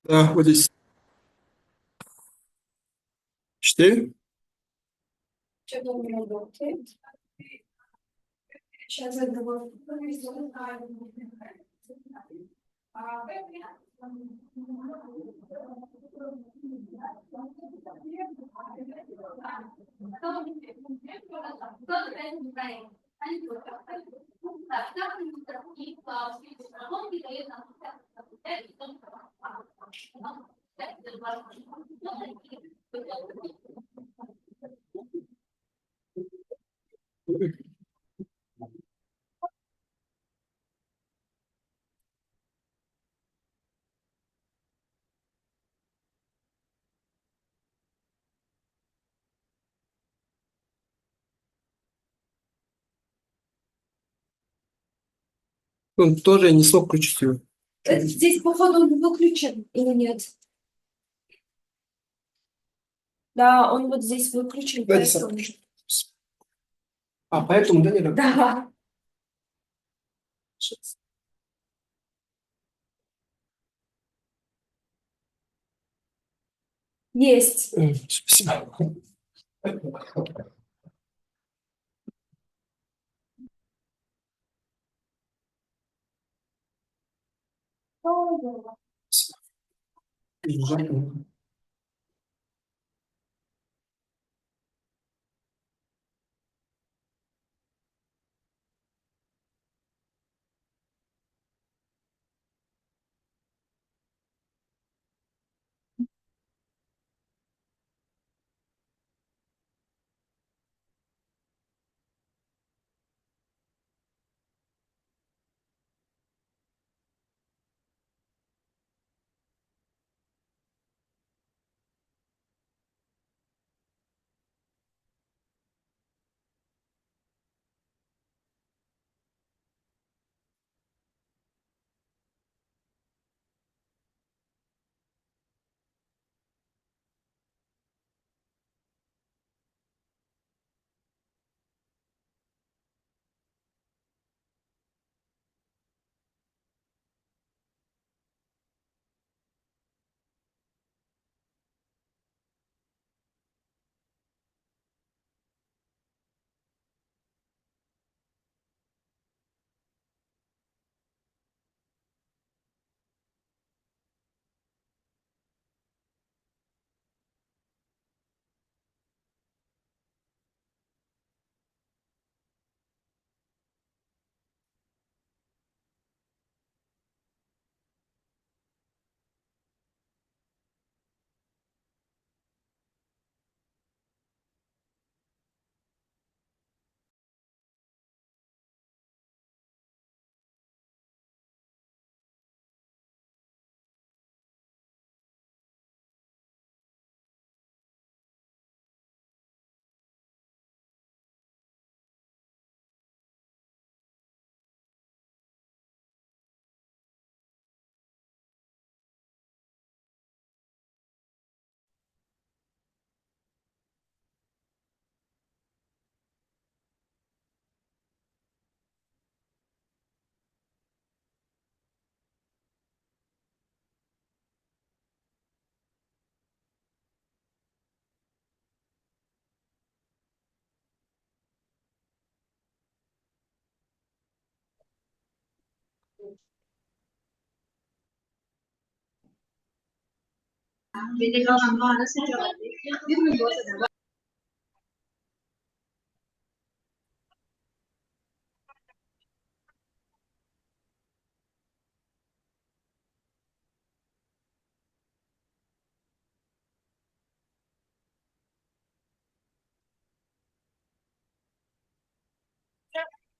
Да, вот здесь. 4. Что-то у меня работает. Сейчас я думаю, Он тоже не смог включить его. здесь, походу, он выключен или нет? Да, он вот здесь выключен, Да, поэтому... поэтому, да, не работает? Да. Есть. Спасибо.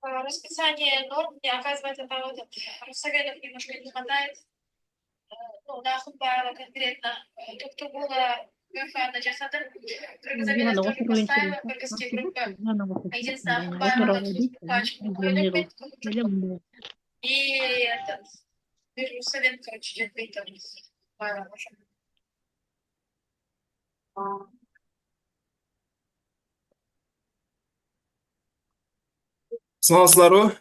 Расписание норм, мне оказывается, там вот советов немножко не хватает. Ну, на худбара конкретно. Как-то было ГФ на жасады. Кыргызстан тоже поставила кыргызские группы. Единственное, худбара вот эту пачку выдумает. И этот, совет, короче, жетпейт. Саламатсыздарбы?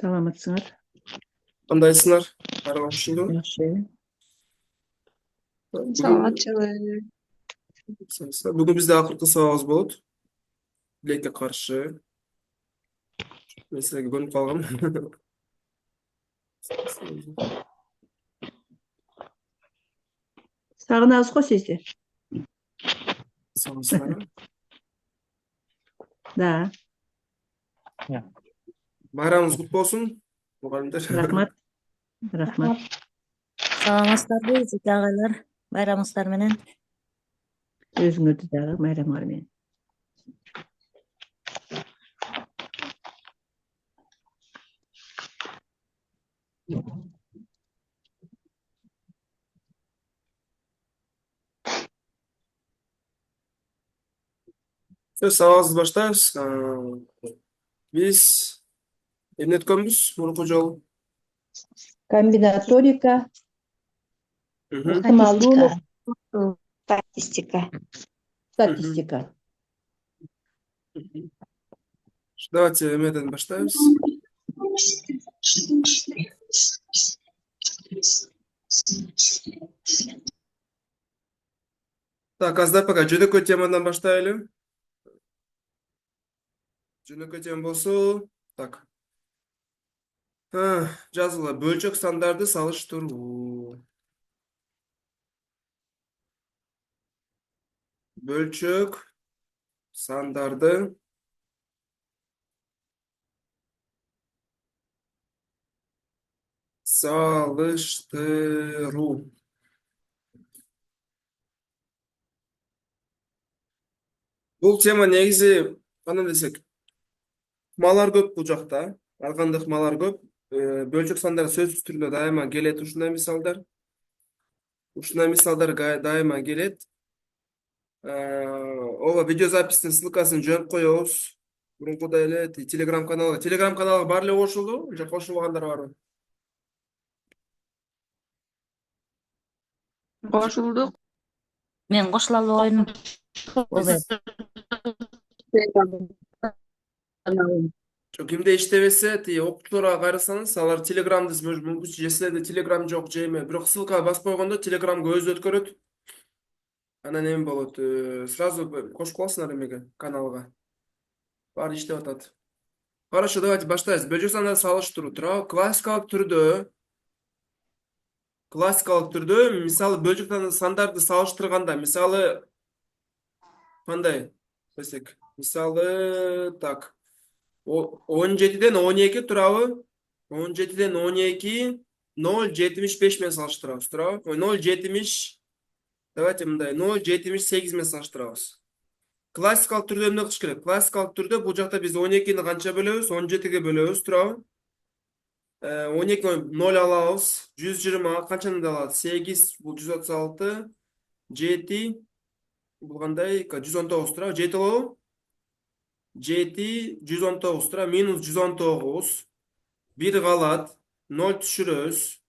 Саламатсыңар. Кандайсыңар? Баары жакшы. Жакшы. Саламатчылык. Бүгін бізде ақырғы сабағымыз болады. Білекке қаршы. Мен сіздерге бөлініп қалғанмын. Сагынабыз го сизди. Саламатсыздар. Да, Байрамыңыз құтты болсын, мұғалімдер. рахмат. Рахмат. Саламатсыздарбы, Зеки агайлар. Байрамыңыздар менен. Өзүңөрдү дагы майрамыңар менен. Сөз сабағымызды баштайбыз. Биз эмне өткөнбүз мурунку жолу? Комбинаторика, Мгм. ыкмалдуулук, Статистика. статистика. Давайте эмнеден баштайбыз. Так, азыр пока жөнөкөй темадан баштайлы. Жөнөкөй тема болсо, так. Жазыла бөлчөк сандарды салыштыруу. Бөлчөк сандарды салыштыруу. Бул тема негизи кандай десек, ыкмалар көп бул жакта. Ар кандай ыкмалар көп. Бөлчөк сандар сөзсүз түрдө дайыма келет ушундай мисалдар. Дайыма келет. Ооба видеозапистин ссылкасын жөнөп коебуз. Мурункудай эле Telegram каналга. Telegram каналга бар эле кошулду, же кошулбагандар барбы? Кошулдук. Мен кошула албайм. Жок, кимде иштебесе, окуучуларга кайрылсаңыз, алар Telegramды мүмкүн же силерде Telegram жок же эме, бирок ссылка басып койгондо Telegramга өзү өткөрөт. Анан эме болот, сразу кошуп каласыңар эмеге, каналга. Баары иштеп атат. Хорошо, давайте баштайбыз. Бөлчөк сандарды салыштыруу туурабы? Классикалык түрдө, мисалы бөлчөк сандарды салыштырганда, мисалы кандай десек, мисалы так. 17ден 12 турабы? 17ден 12 0,75 менен салыштырабыз, турабы? 0,70. Давайте мындай 0,78 менен салыштырабыз. Классикалык түрдө эмне кылыш керек? Классикалык түрдө бул жакта биз 12-ни канча бөлөбүз? 17ге бөлөбүз, турабы? 12 0 алабыз. 120 канчаны алат? 8 бул 136, 7 бул кандай? 119, турабы? 7 болобу? 7 119 тура, минус 119. 1 калат, 0 түшүрөбүз.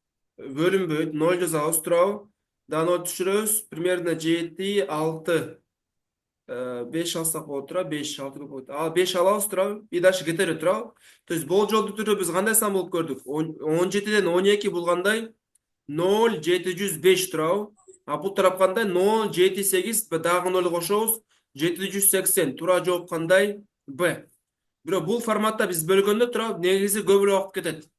Бөлүнбөйт, 0 жазабыз, турабы? Да 0 түшүрөбүз. Примерно 7 6 5 алсак болот, тура, 5 6 көп болот. 5 алабыз, турабы? И дальше кетери, турабы? То есть болжолдуу түрдө биз кандай сан болуп көрдүк? 17ден 12 болгондой 0,705, турабы? А бул тарап кандай? 0,78 дагы 0 кошобуз. 780. Туура жооп кандай? Б. Бирок бул форматта биз бөлгөндө турабы, негизи көп эле убакыт кетет.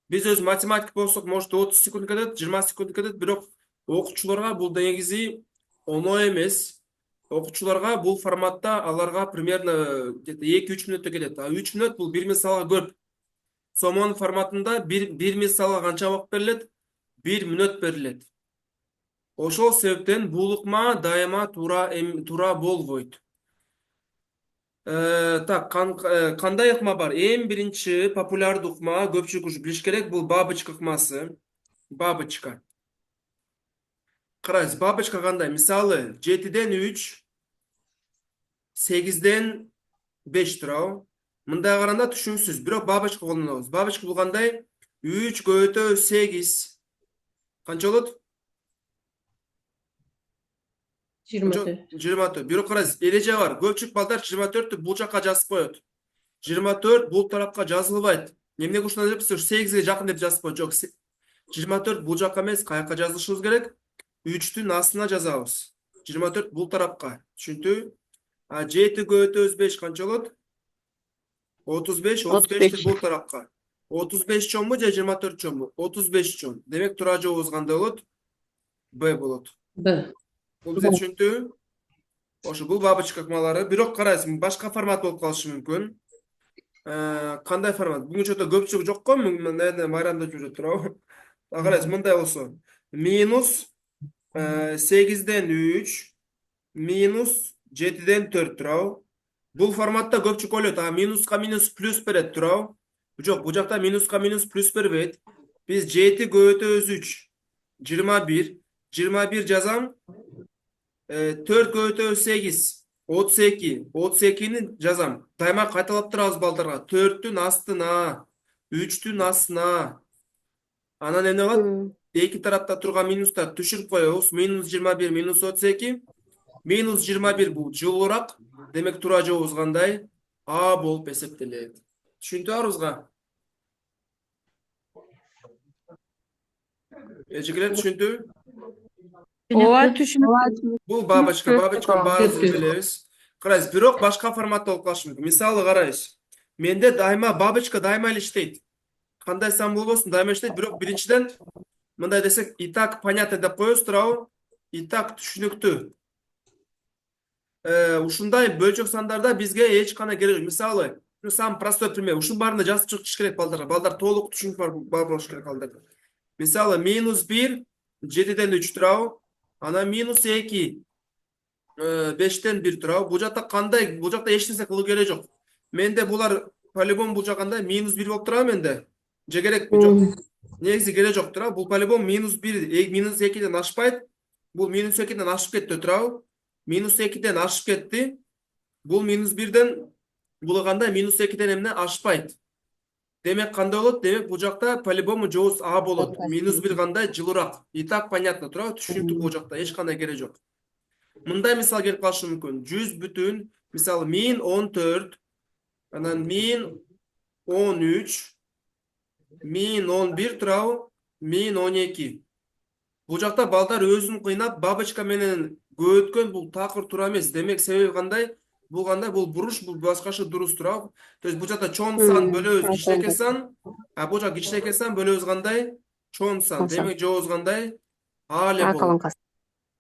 Биз өз математик болсок, может 30 секунд кетет, 20 секунд кетет, бирок окуучуларга бул негизи оңой эмес. Окуучуларга бул форматта аларга примерно где-то 2-3 мүнөттө кетет. А 3 мүнөт бул 1 мисалга көп. Сомон форматында 1 мисалга канча убакыт берилет? 1 мүнөт берилет. Ошол себептен бул ыкма дайыма туура болбойт. Так, кандай ыкма бар? Эң биринчи популярдуу ыкма, көпчүлүк ушу билиш керек, бул бабочка ыкмасы. Бабочка. Карайсыз, бабочка кандай? Мисалы, 7ден 3, 8ден 5, турабы? Мындай караганда түшүнүксүз, бирок бабочка колдонобуз. Бабочка бул кандай? 3 көбөйтө 8. Канча болот? 24. 24. Бирок карайсыз, эреже бар. Көпчүлүк балдар 24-тү бул жакка жазып коет. 24 бул тарапка жазылбайт. Эмнеге ушундай депсиз? 8ге жакын деп жазып коет. Жок, 24 бул жакка эмес, каяка жазышыбыз керек? 3'tün астына жазабыз. 24 бул тарапка. Түшүндү? 7 көтөбүз 5 канча болот? 35, 35'ti 35. бул тарапка. 35 чоңбу же 24 чоңбу? 35 чоң. Демек туура жообуз кандай болот? Б болот. Б. Бул бизге түшүнүктүү? Ошо бул бабочка ыкмалары. Бирок карайсың, башка формат болуп калышы мүмкүн. Кандай формат? Бүгүнчө көпчүлүк жок го, наверное, майрамда жүрөт туурабы? Карайсың, мындай болсо. Минус 8ден 3, минус 7ден 4 туурабы? Бул форматта көпчүлүк ойлойт, минуска минус плюс берет туурабы? Жок, бул жакта минуска минус плюс бербейт. Биз 7 көтөбүз 3, 21, 21 жазам. 4 көтөбүз 8, 32, 32'ni жазам. Дайыма кайталап турабыз балдарга. 4'tün астына, 3'tün астына. Анан эмне калат? Эки тарапта турган минустар түшүрүп коебуз. Минус 21, минус 32. Минус 21 бул жылуураак. Демек туура жообуз кандай? А болуп эсептелет. Түшүнүктүү барыбызга? Эжекелер түшүнүктүү? Ооба, түшүнүктүү. Бул бабочканы баарыбыз билебиз. Карайсыз, бирок башка форматта болуп калышы мүмкүн. Мисалы карайсыз. Менде дайыма бабочка дайыма эле иштейт. Кандай сан болбосун дайыма иштейт, бирок биринчиден мындай десек, и так понятно деп коебуз туурабы? И так түшүнүктүү. Ушундай бөлчөк сандарда бизге эч кандай керек жок. Мисалы, самый простой пример. Ушунун баарында жазып чыгыш керек балдарга. Балдар толук түшүнүк бар болуш керек балдарда. Мисалы, минус 1, 7ден 3 туурабы? Анан минус 2, 5'ten 1 туурабы? Бул жакта кандай? Бул жакта эч нерсе кылуу керек жок. Менде булар по-любому бул жакта минус 1 болуп турабы менде? Же керекпи? Жок. Негизи керек жок туурабы? Бул по-любому минус 1, минус 2'ден ашпайт. Бул минус 2'ден ашып кетти туурабы? Минус 2'ден ашып кетти. Бул минус 1'ден бул кандай? Минус 2'ден эмне ашпайт. Демек кандай болот? Демек бул жакта по-любому жообуз А болот. Минус 1 кандай? Жылуураак. И так понятно туурабы? Түшүнүктүү бул жакта эч кандай керек жок. Мындай мисал келип калышы мүмкүн. 100 бүтүн, мисалы 1014, анан 1013, 1011 туурабы? 1012. Бул жакта балдар өзүн кыйнап, бабочка менен көбөткөн бул такыр туура эмес. Демек себеби кандай? Бул кандай? Бул буруш, бул башкача дурус туурабы? То есть бул жакта чоң сан бөлөбүз кичинекей сан, бул жакта кичинекей сан бөлөбүз кандай? Чоң сан. Демек жообуз кандай? А эле болот.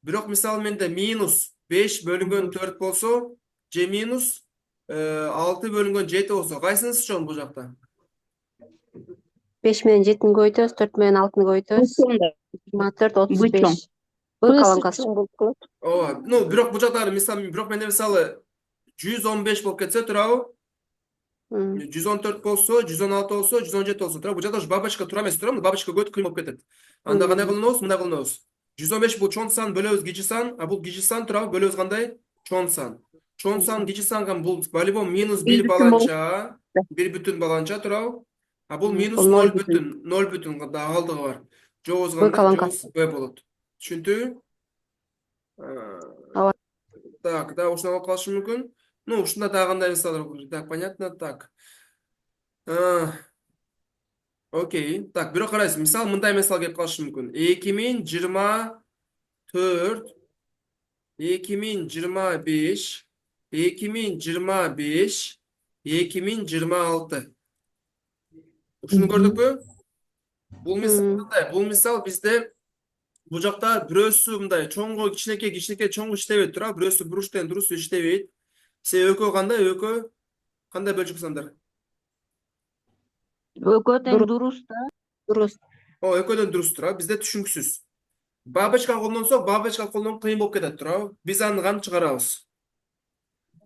Бирок мисалы менде минус 5 бөлүнгөн 4 болсо, же минус 6 бөлүнгөн 7 болсо, кайсынысы чоң бул жакта? 5 менен 7'ni көбөйтөбүз, 4 менен 6'ны көбөйтөбүз. 24, 35. Бул каланкасы. Ооба. Бирок бул жакта мисалы, бирок менде мисалы 115 болуп кетсе туурабы? 114 болсо, 116 болсо, 117 болсо туурабы? Бул жакта бабочка туура эмес туурабы? Бабочка көбөйт кыйын болуп кетет. Анда кандай кылынабыз? Мындай кылынабыз. 115 бул чоң сан бөлөбүз кичи сан, бул кичи сан туурабы? Бөлөбүз кандай? Чоң сан. Чоң сан кичи санга бул по-любому минус 1 баланча, 1 бүтүн баланча туурабы? Бул минус 0 бүтүн, 0 бүтүн да алдыгы бар. Жообуз кандай? Жообуз Б болот. Түшүнүктүүбү? Так, да, ушуна болуп калышы мүмкүн. Ушунда дагы кандай мисалдар? Так, понятно, так. Окей. Так, бирок карайсыз, мисал мындай мисал келип калышы мүмкүн. 2024, 2025, 2025, 2026. Ушуну көрдүкпү? Бул мисал мындай, бул мисал бизде бул жакта бирөөсү мындай чоңго кичинекей, кичинекей чоңго иштебейт туурабы? Бирөөсү буруштен дурус иштебейт. Себеби экөө кандай? Экөө кандай бөлчөк сандар? Экөөдөн дурус да. Дурус. Экөөдөн дурус туурабы? Бизде түшүнүксүз. Бабочка колдонсок, бабочка колдонуп кыйын болуп кетет туурабы? Биз аны кантип чыгарабыз?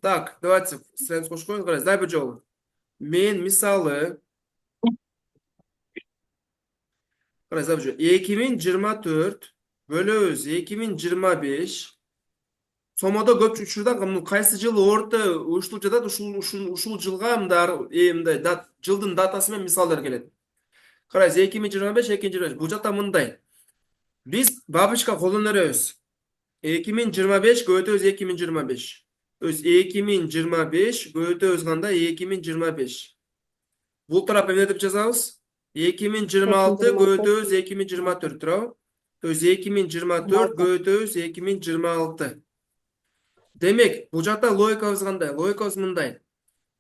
Так, давайте страницу кошуп коеюн. Карайсыз, дай бир жолу. Мен мисалы карайсыз, 2024 бөлөбүз 2025. Сомодо көпчүлүк учурда кайсы жыл орто уюштулуп жатат, ушул жылга мындай жылдын датасы менен мисалдар келет. Карайсыз, 2025, 2025. Бул жакта мындай. Биз бабочка колдоно беребиз. 2025 көбөтөбүз 2025. 2025 көбөтөбүз кандай? 2025. Бул тарап эмне деп жазабыз? 2026 көбөтөбүз 2024 туурабы? То есть 2024 көбөйтөбүз 2026. Демек, бул жакта логикабыз кандай? Логикабыз мындай.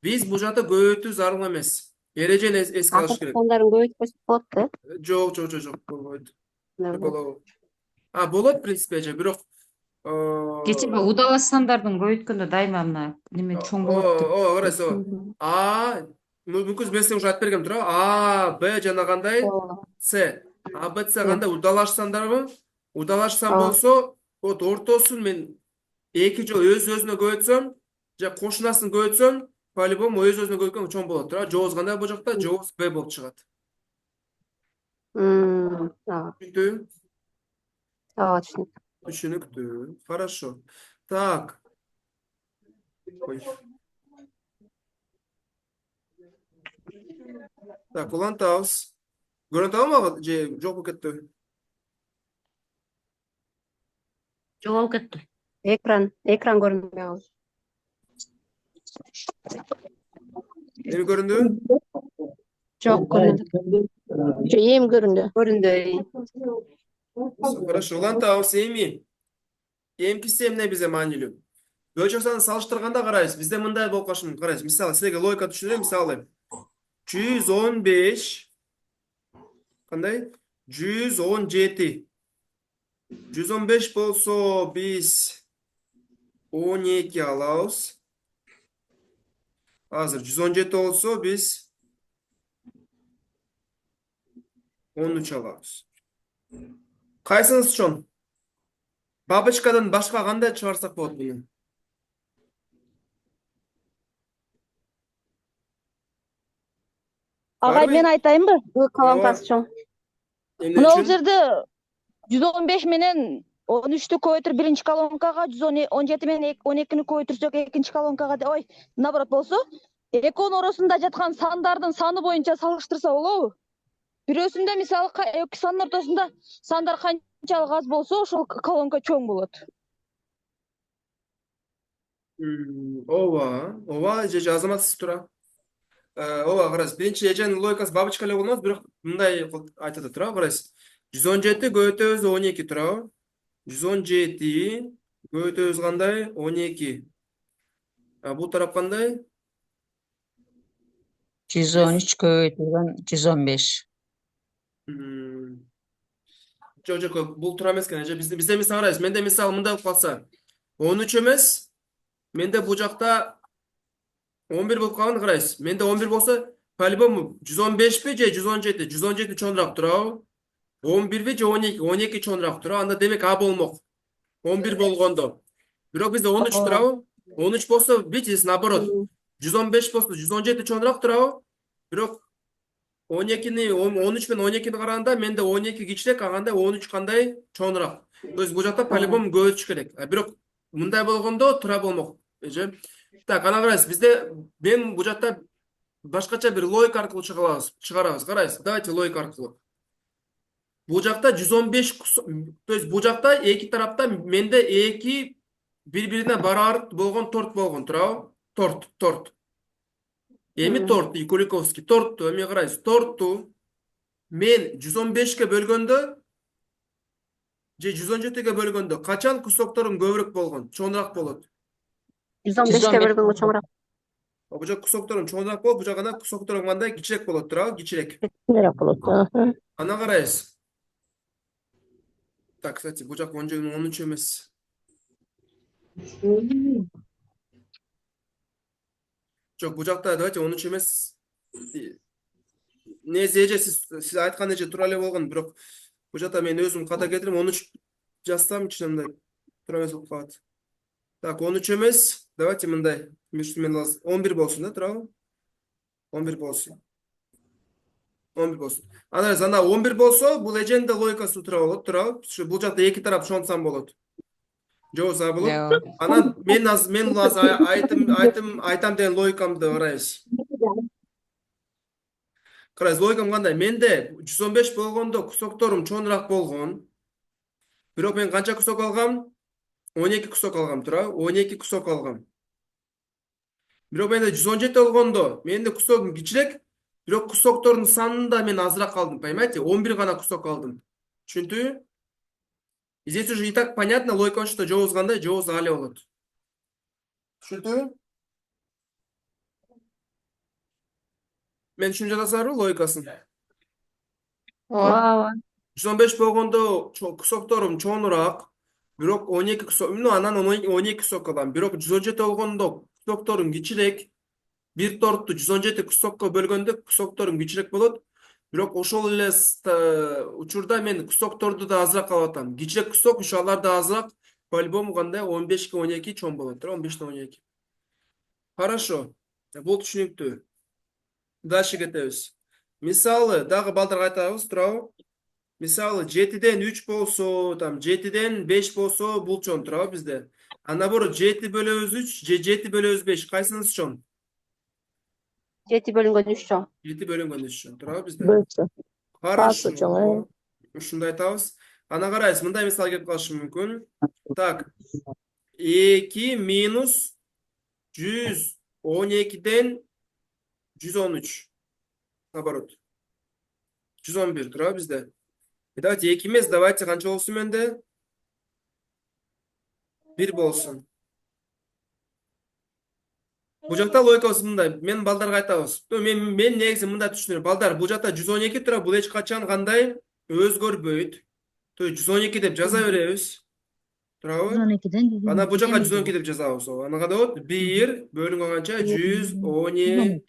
Биз бул жакта көбөйтүү зарыл эмес. Эрежени эске алыш Акыркы керек. сандарын көбөйтпөсөк болот да. Жок, болбойт. Болобу. Болот, в принципе, бирок Кечеби удалаш сандардын көбөйткөндө дайыма мына неме чоң болот деп. карайсыз, мүмкүн мен сизге уже айтып бергем туурабы? Б жана кандай? С. Б, С кандай? Удалаш сандарбы? Удалаш сан болсо, вот ортосун мен 2 жолу өз-өзүнө көбөйтсөм, же кошунасын көбөйтсөм, по-любому өз-өзүнө көбөйткөн чоң болот, туурабы? Жообуз кандай бул жакта? Жообуз Б болуп чыгат. Түшүнүктүүбү? Ооба, түшүнүк. Түшүнүктүү. Хорошо. Так. Ой. Так, улантабыз. Көрүнүп атабы же жок болуп кеттиби? Жоголуп кетти. Экран көрүнбөй калды. Эми көрүндүбү? Жок, көрүндү. Эми көрүндү. Хорошо, улантабыз. Эмкиси эмне бизге маанилүү? Бөлчөк санын салыштырганда карайбыз. Бизде мындай болуп калышы мүмкүн. Карайбыз. Мисалы, силерге логика түшүндүрөм. Мисалы, 115 кандай? 117. 115 болсо биз 12 алабыз. Азыр 117 болсо биз 13 алабыз. Кайсыңыз чоң? Бабочкадан башка кандай чыгарсак болот муну? Агай, мен айтайынбы? Колонкасы чоң. Эмне Мына бул үчүн? жерде 115 менен 13'tü көбөйтүр биринчи колонкага, 117 менен 12'ni көбөйтүрсөк экинчи колонкага, ой, наоборот болсо, экөөнүн оросунда жаткан сандардын саны боюнча салыштырса болобу? Бирөөсүндө мисалы эки сандын ортосунда сандар канчалык аз болсо, ошол колонка чоң болот. Ооба, же Азаматсыз тура. Ооба, карайсыз. Биринчи эженин логикасы бабочка эле болмос, бирок мындай айтып атат туурабы, карайсыз. 117 көбөйтөбүз 12 туурабы? 117 көбөйтөбүз кандай? 12. Бул тарап кандай? 113 көбөйтүлгөн 115. Жок, бул туура эмес экен. Бизде мисалы карайсыз. Менде мисалы мындай болуп калса, 13 эмес. Менде бул жакта 11 болуп калган, карайсыз. Менде 11 болсо, по-любому 115 же 117? 117 чоңураак турабы? 11 же 12? 12 чоңураак турабы? Анда демек А болмок. 11 болгондо. Бирок бизде 13 турабы? 13 болсо, видите, наоборот. 115 болсо 117 чоңураак турабы? Бирок 13 менен 12-ни караганда менде 12 кичирээк, кандай 13 кандай чоңураак. То есть бул жакта по-любому көбөйтүш керек. Бирок мындай болгондо туура болмок. Так, ана карайсыз. Бизде мен бул жакта башкача бир логика аркылуу чыгарабыз. Карайсыз. Давайте логика аркылуу. Бул жакта 115, то есть бул жакта эки тарапта менде эки бири-бирине барабар болгон торт болгон, туурабы? Торт. Эми торт, Куликовский тортту, эми карайсыз. Тортту мен 115ке бөлгөндө же 117ге бөлгөндө качан кусокторум көбүрөөк болгон, чоңураак болот? 115ке бөлгөнгө чоңураак. Бул жак кусокторум чоңураак болуп, бул жагына кусокторум кандай кичирээк болот, туурабы? Кичирээк. болот. Ана карайсыз. Так, кстати, бул жак 13 эмес. Жок, бул жакта давайте 13 эмес. Негизи эже сиз айткан эже туура эле болгон, бирок бул жакта мен өзүм ката кетирип 13 жазсам ичинен мындай туура эмес болуп калат. Так, 13 эмес. Давайте мындай. 11 болсун да, туурабы? 11 болсун. Ана 11 болсо, бул эженин да логикасы туура болот, туурабы? Бул жакта эки тарап чоңсам болот. Жообу болот. Анан мен азыр айтам деген логикамды карайбыз. Карайсыз, логикам кандай? Менде 115 болгондо кусокторум чоңураак болгон. Бирок мен канча кусок алгам? 12 кусок алгам, туурабы? 12 кусок алгам. Бирок менде 117 болгондо менде кусогум кичирээк, бирок кусоктордун санында мен азыраак калдым, понимаете? 11 гана кусок алдым. Түшүндүңбү? Здесь уже и так понятно, логика, что жоуз кандай, жоуз али болот. Түшүндүңбү? Мен түшүнүп жатасыңарбы логикасын? ооба 115 болгондо кусокторум чоңураак. Бирок 12 кусок, анан 12 кусок алам. Бирок 117 болгондо кусокторум кичирээк. Бир торту 117 кусокко бөлгөндө кусокторум кичирээк болот. Бирок ошол эле учурда мен кусокторду да азыраак алып атам. Кичирээк кусок ушу алар да азыраак. По-любому кандай 15 12 чоң болот. 15 12. Хорошо. Бул түшүнүктүү. Дальше кетебиз. Мисалы, дагы балдарга айтабыз, туурабы? Мисалы 7ден 3 болсо, там 7ден 5 болсо, бул чоң, туурабы бизде? А наоборот 7 бөлөбүз 3 же 7 бөлөбүз 5, кайсынысы чоң? 7 бөлүнгөн 3 чоң. 7 бөлүнгөн 3 чоң, туурабы бизде? Бөлсө. Хорошо. чоң, Ушундай айтабыз. Ана карайсыз, мындай мисал келип калышы мүмкүн. Так. 2 минус 112ден 113. Наоборот. 111, туурабы бизде? Давайте 2 эмес, давайте канча болсун менде? 1 болсун. Бул жакта логикабыз мындай. Мен балдарга айтабыз. Мен негизи мындай түшүнөм. Балдар, бул жакта 112 тура, бул эч качан кандай өзгөрбөйт. То есть 112 деп жаза беребиз. Туурабы? 112'den Ана бул жака 112'ye 112 деп жазабыз. Ана кандай болот? 1 бөлүнгөн канча? 112.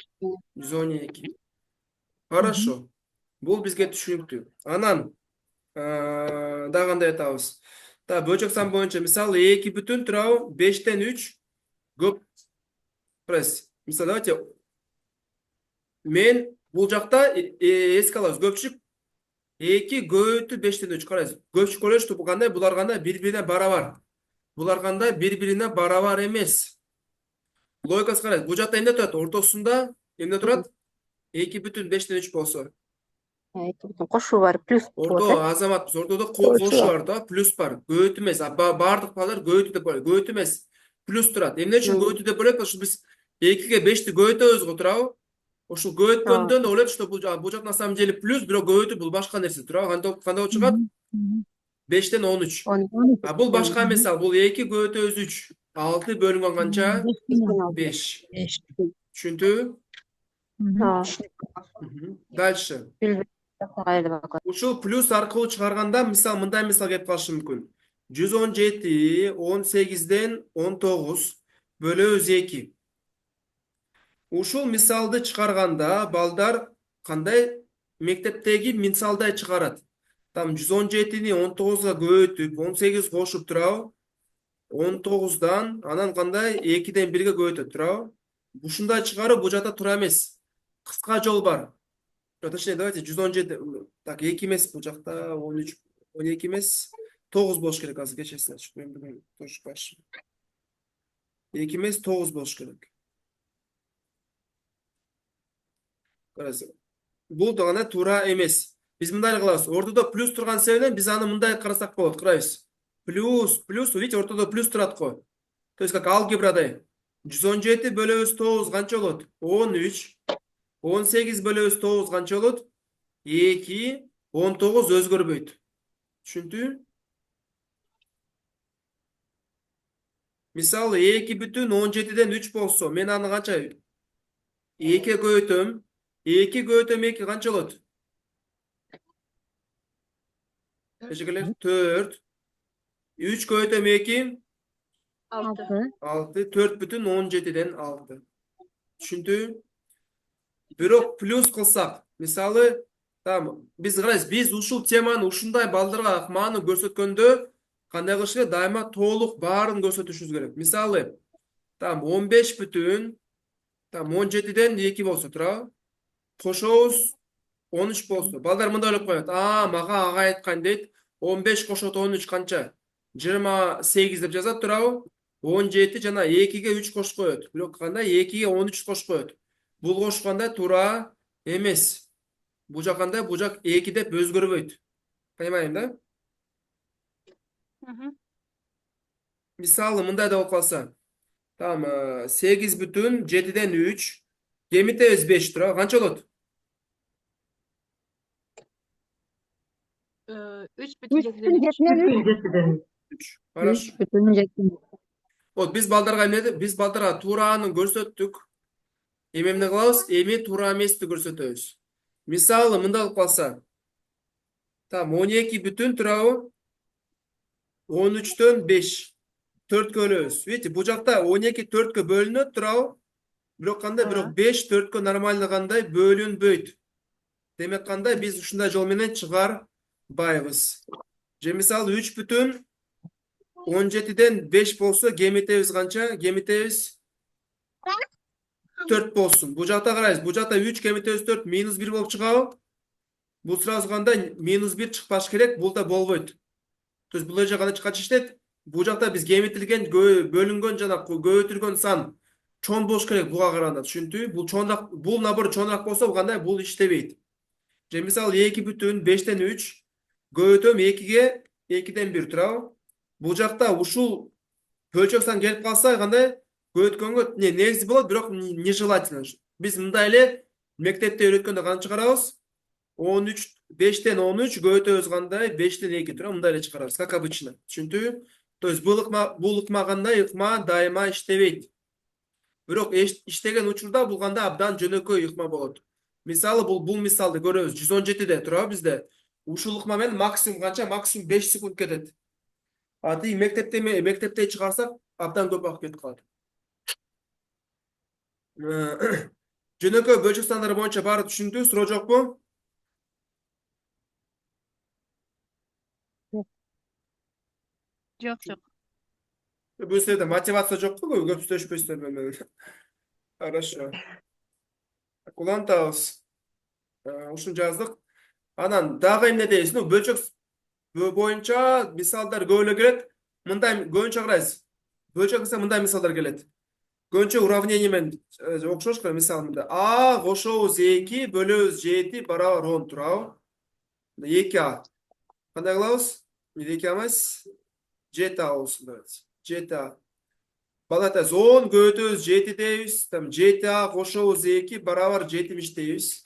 112. Хорошо. Бул бизге түшүнүктүү. Анан дагы кандай айтабыз? Да, бөлчөк сан боюнча мисалы 2 бүтүн туурабы? 5ден 3 көп. Пресс. Мисалы давайте мен бул жакта эске алабыз. Көпчүк 2 көбөйтүү 5ден 3 карайсыз. Көпчүк ойлош бул кандай? Булар кандай? Бири-бирине барабар. Булар кандай? Бири-бирине барабар эмес. Логикасы карайсыз. Бул жакта эмне турат? Ортосунда эмне турат? 2 бүтүн 5ден 3 болсо. Кошуу бар, плюс болот. Орто азаматпыз. Ортодо кошу бар да, плюс бар. Көбөйтүү эмес. Бардык балдар көбөйтүү деп коет. Көбөйтүү эмес. Плюс турат. Эмне үчүн көбөйтүү деп коет? Ошо биз 2ге 5ти көбөйтөбүз го, туурабы? Ошол көбөйткөндөн ойлойт, что бул жак на самом деле плюс, бирок көбөйтүү бул башка нерсе, туурабы? Кандай болуп чыгат? 5ден 13. А бул башка мисал. Бул 2 көбөйтөбүз 3. 6 бөлүнгөн канча? 5. Түшүндүбү? Дальше. Ушул плюс аркылуу чыгарганда, мисалы мындай мисал келип калышы мүмкүн. 117 18ден 19 бөлөбүз 2. Ушул мисалды чыгарганда балдар кандай мектептеги мисалдай чыгарат. Там 117-ни 19га көбөйтүп, 18 кошуп турабы? 19дан анан кандай 2ден 1ге көбөйтөт, турабы? Ушундай чыгарып бул жакта туура эмес. Кыска жол бар. Точнее, давайте 117. Так, 2 эмес бул жакта 13, 12 эмес. 9 болуш керек азыр, кечесин ачып. Мен бүгүн тош баш. 2 эмес 9 болуш керек. Караңыз. Бул да гана туура эмес. Биз мындай кылабыз. Ортодо плюс турган себебинен биз аны мындай карасак болот. Карайбыз. Плюс, видите, ортодо плюс турат го. То есть как алгебрадай. 117 бөлөбүз 9 канча болот? 13. 18 бөлөбүз 9 канча болот? 2. 19 өзгөрбөйт. Түшүндү? Мисалы 2 бүтүн 17ден 3 болсо, мен аны канча 2 көбөйтөм. 2 көбөйтөм 2 канча болот? 4. 3 көбөйтөм 2 6. 6. 4 бүтүн 17ден 6. Түшүндү? Бирок плюс кылсак, мисалы, биз карайбыз, биз ушул теманы ушундай балдарга мааны көрсөткөндө кандай кылыш керек? Дайыма толук баарын көрсөтүшүбүз керек. Мисалы, 15 бүтүн 17ден 2 болсо, туурабы? Кошобуз 13 болсо. Балдар мындай ойлоп коет. Мага ага айткан дейт. 15 кошот 13 канча? 28 деп жазат, туурабы? 17 жана 2ге 3 кошуп коет. Бирок кандай 2ге 13 кошуп коет. Бул кошканда туура эмес. Бул жак кандай? Бул жак 2 деп өзгөрбөйт. Понимаем, да? Мисалы мындай да болуп калса. 8 бүтүн 7ден 3. Кемитебиз 5, туурабы? Канча болот? 3,7'den 3. Хорошо. 3,7. Biz baldarga emне? Biz baldarga tuuraаны көрсөттүk. Эми эмне кылабыз? Эми туура эмести көрсөтөбүз. Мисалы мындай болуп калса, там 12 бүтүн туурабы? 13'төн 5. 4'кө бөлөбүз. Видите, бул жакта 12 4'кө бөлүнөт туурабы? Бирок кандай? Бирок 5 4'кө нормально кандай бөлүнбөйт. Демек кандай? Биз ушундай жол менен чыгарбайбыз. Же мисалы 3 бүтүн 17'ден 5 болсо кемитебиз канча? Кемитебиз 4 болсун. Бул жакта карайбыз. Бул жакта 3 кемитебиз 4 минус 1 болуп чыгабы? Бул сразу кандай? Минус 1 чыкпаш керек, бул да болбойт. То есть бул эже канча иштейт? Бул жакта биз кемитилген, бөлүнгөн жана көбөйтүлгөн сан чоң болуш керек буга караганда. Түшүндүңбү? Бул чоңураак, бул набор чоңураак болсо бул кандай? Бул иштебейт. Же мисалы 2 бүтүн 5'тен 3 көбөйтөм 2'ге 2'ден 1 туурабы? Бул жакта ушул бөлчөк сан келип калса кандай? Көбөйткөнгө негизи болот, бирок нежелательно. Биз мындай эле мектепте үйрөткөндө кантип чыгарабыз? 13 5'тен 13 көбөйтөбүз кандай? 5'тен 2 туурабы? Мындай эле чыгарабыз, как обычно. Түшүндүңбү? То есть бул ыкма кандай? Ыкма дайыма иштебейт. Бирок иштеген учурда бул кандай? Абдан жөнөкөй ыкма болот. Мисалы бул мисалды көрөбүз. 117'де туурабы бизде? Ушул ыкма менен максимум канча? Максимум 5 секунд кетет. А тиги мектепте чыгарсак абдан көп убакыт кетип калат. Жөнөкөй бөлчөк сандары боюнча баары түшүндү? Суроо жокпу? Жок, жок. Бул жерде мотивация жокпу? Көп сүйлөшпөйсүздөр менен. Хорошо. Улантабыз. Ушуну жаздык. Анан дагы эмне дейбиз? Бөлчөк боюнча мисалдар көп эле келет. Мындай көбүнчө карайсыз. Бөлчөк десе мындай мисалдар келет. Көбүнчө уравнение менен окшош го. Мисалы мында а кошобуз 2 бөлөбүз 7 барабар 10 туурабы? 2а. Кандай кылабыз? 2 эмес 7а болсун дейбиз. 7а. Балатас 10 көбөйтөбүз 7 дейбиз. Там 7а кошобуз 2 барабар 70 дейбиз.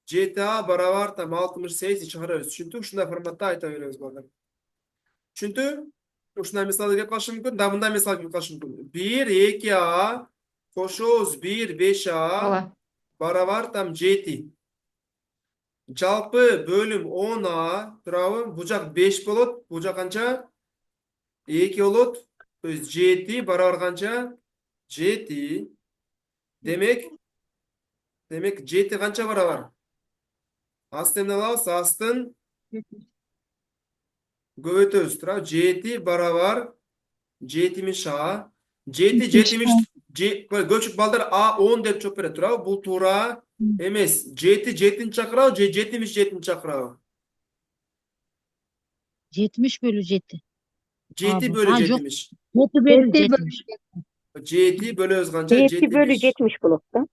7a барабар там 68 чыгарабыз. Түшүндүк? Ушундай форматта айта беребиз балдар. Түшүндү? Ушундай мисал келип калышы мүмкүн. Да мындай мисал келип калышы мүмкүн. 1 2a кошобуз 1 5a барабар там 7. Жалпы бөлүм 10a туурабы? Бул жак 5 болот. Бул жак канча? 2 болот. То есть 7 барабар канча? 7. Демек 7 канча барабар? Астын эмне кылабыз? Астын көбөйтөбүз туурабы? 7 барабар 70a. 7 70 көпчүлүк балдар a 10 деп жооп берет туурабы? Бул туура эмес. 7 7-ни чакырабы же 70 7-ни чакырабы? 70 бөлü 7. 7 бөлü 70. 7 bölü 70. 7 bölөбүз канча? 7 бөлү 70 болот да.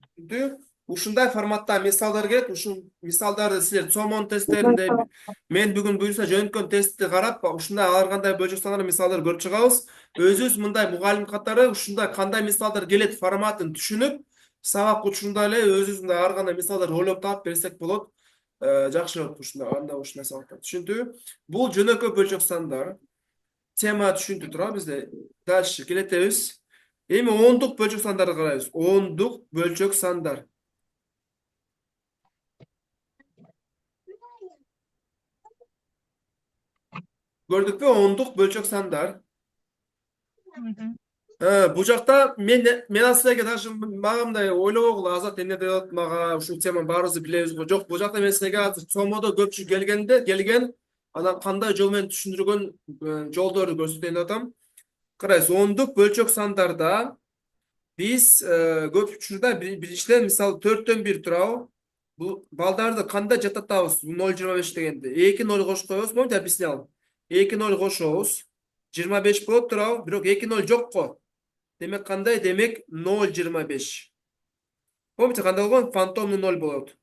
Ушундай форматта мисалдар келет. Ушул мисалдарды силер цомон тесттеринде мен бүгүн буюрса жөнөткөн тестти карап, ушундай алар кандай бөлчөк сандар мисалдар көрүп чыгабыз. Өзүбүз мындай мугалим катары ушундай кандай мисалдар келет форматын түшүнүп, сабак учурунда эле өзүбүз мындай ар кандай мисалдар ойлоп таап берсек болот. Жакшы болот ушундай, ушундай сабактар. Түшүндүбү? Бул жөнөкөй бөлчөк сандар. Тема түшүндү туурабы бизде? Дальше келетебиз. Эми ондук бөлчөк сандарды карайбыз. Ондук бөлчөк сандар. Көрдүкпү? Ондук бөлчөк сандар. Бул жакта мен силерге даже мага мындай ойлобогула Азат эмне деп атат мага, ушул теманын баарыбызды билебиз го. Жок, бул жакта мен силерге азыр цомодо көпчүлүк келген, анан кандай жол менен түшүндүргөн жолдорду көрсөтөйүн деп атам. Карайсыз, ондук бөлчөк сандарда биз көп учурда биринчиден мисалы 4төн 1 туурабы? Бул балдарды кандай жаттатабыз? 0,25 дегенде 2 0 кошуп коебуз, помните объяснял? 2 0 кошобуз. 25 болот туурабы? Бирок 2 0 жок го. Демек кандай? Демек 0,25. Помните кандай болгон? Фантомный 0 болот.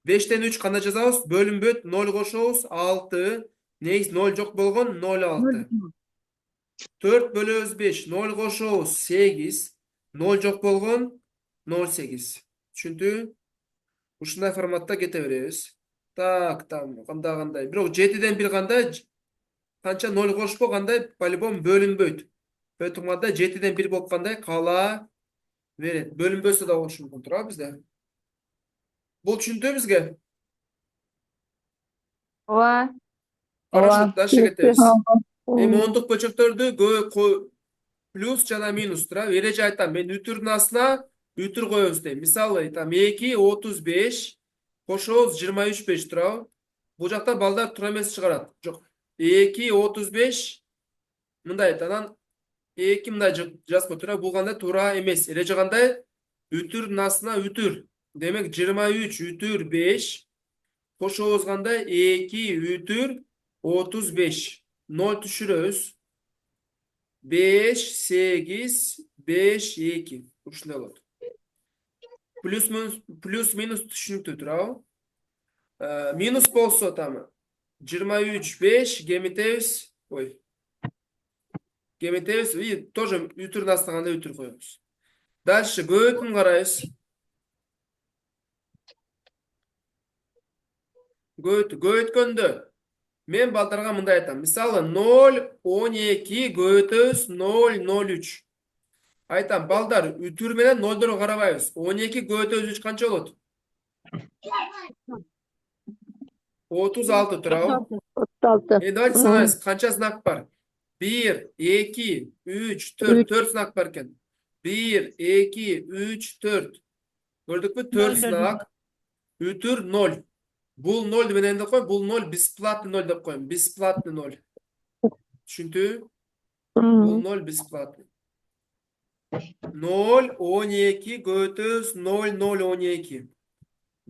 5тен 3 кандай жазабыз? Бөлүнбөт, 0 кошобуз, 6. Негиз 0 жок болгон 0,6. 4 бөлөбүз 5, 0 кошобуз, 8. 0 жок болгон 0,8. Түшүндү? Ушундай форматта кете беребиз. Так, там, кандай. Бирок 7-ден 1 кандай? Канча 0 кошпо кандай? По-любому бөлүнбөйт. Өтүңганда 7-ден 1 болуп кандай? Кала берет. Бөлүнбөсө да болушу мүмкүн, туурабы бизде? Бул түшүнүктүүбү бизге? ооба. Хорошо, дальше кетебиз. Эми Мгм. ондук бөлчөктөрдү плюс жана минус туурабы. Эреже айтам, мен үтүрдүн астына үтүр коебуз дейм. Мисалы, там 2 35 кошобуз 23 туурабы. Бул жакта балдар туура эмес чыгарат. Жок. 2 35 мындай анан 2 мындай жазып кой туурабы. Бул кандай туура эмес. Эреже кандай? Үтүрдүн астына үтүр. Демек 23 үтүр 5 кошобуз кандай? 2 үтүр 35. 0 түшүрөбүз. 5, 8, 5, 2. Ушундай болот. Плюс минус түшүнүктүү туурабы? Минус болсо там 23, 5 кемитебиз. Ой. Кемитебиз. И тоже үтүрдүн астына кандай үтүр коебуз. Дальше көбөйтүүнү карайбыз. Көбөйткөндө мен балдарга мындай айтам. Мисалы 0, 12 көбөйтөбүз 0, 03. Айтам, балдар, үтүр менен нолдорго карабайбыз. 12 көбөйтөбүз 3 канча болот? 36 туурабы? 36. Давайте санайбыз. Канча знак бар? 1, 2, 3, 4. 4 знак бар экен. 1, 2, 3, 4. Көрдүкпү? 4 знак. Үтүр 0. Бул 0 менен деп коем, бул 0 бесплатный 0 деп коем. Бесплатный 0. Түшүнтүбү? Бул 0 бесплатный. 0, 12 көбөйтөбүз 0, 0, 12.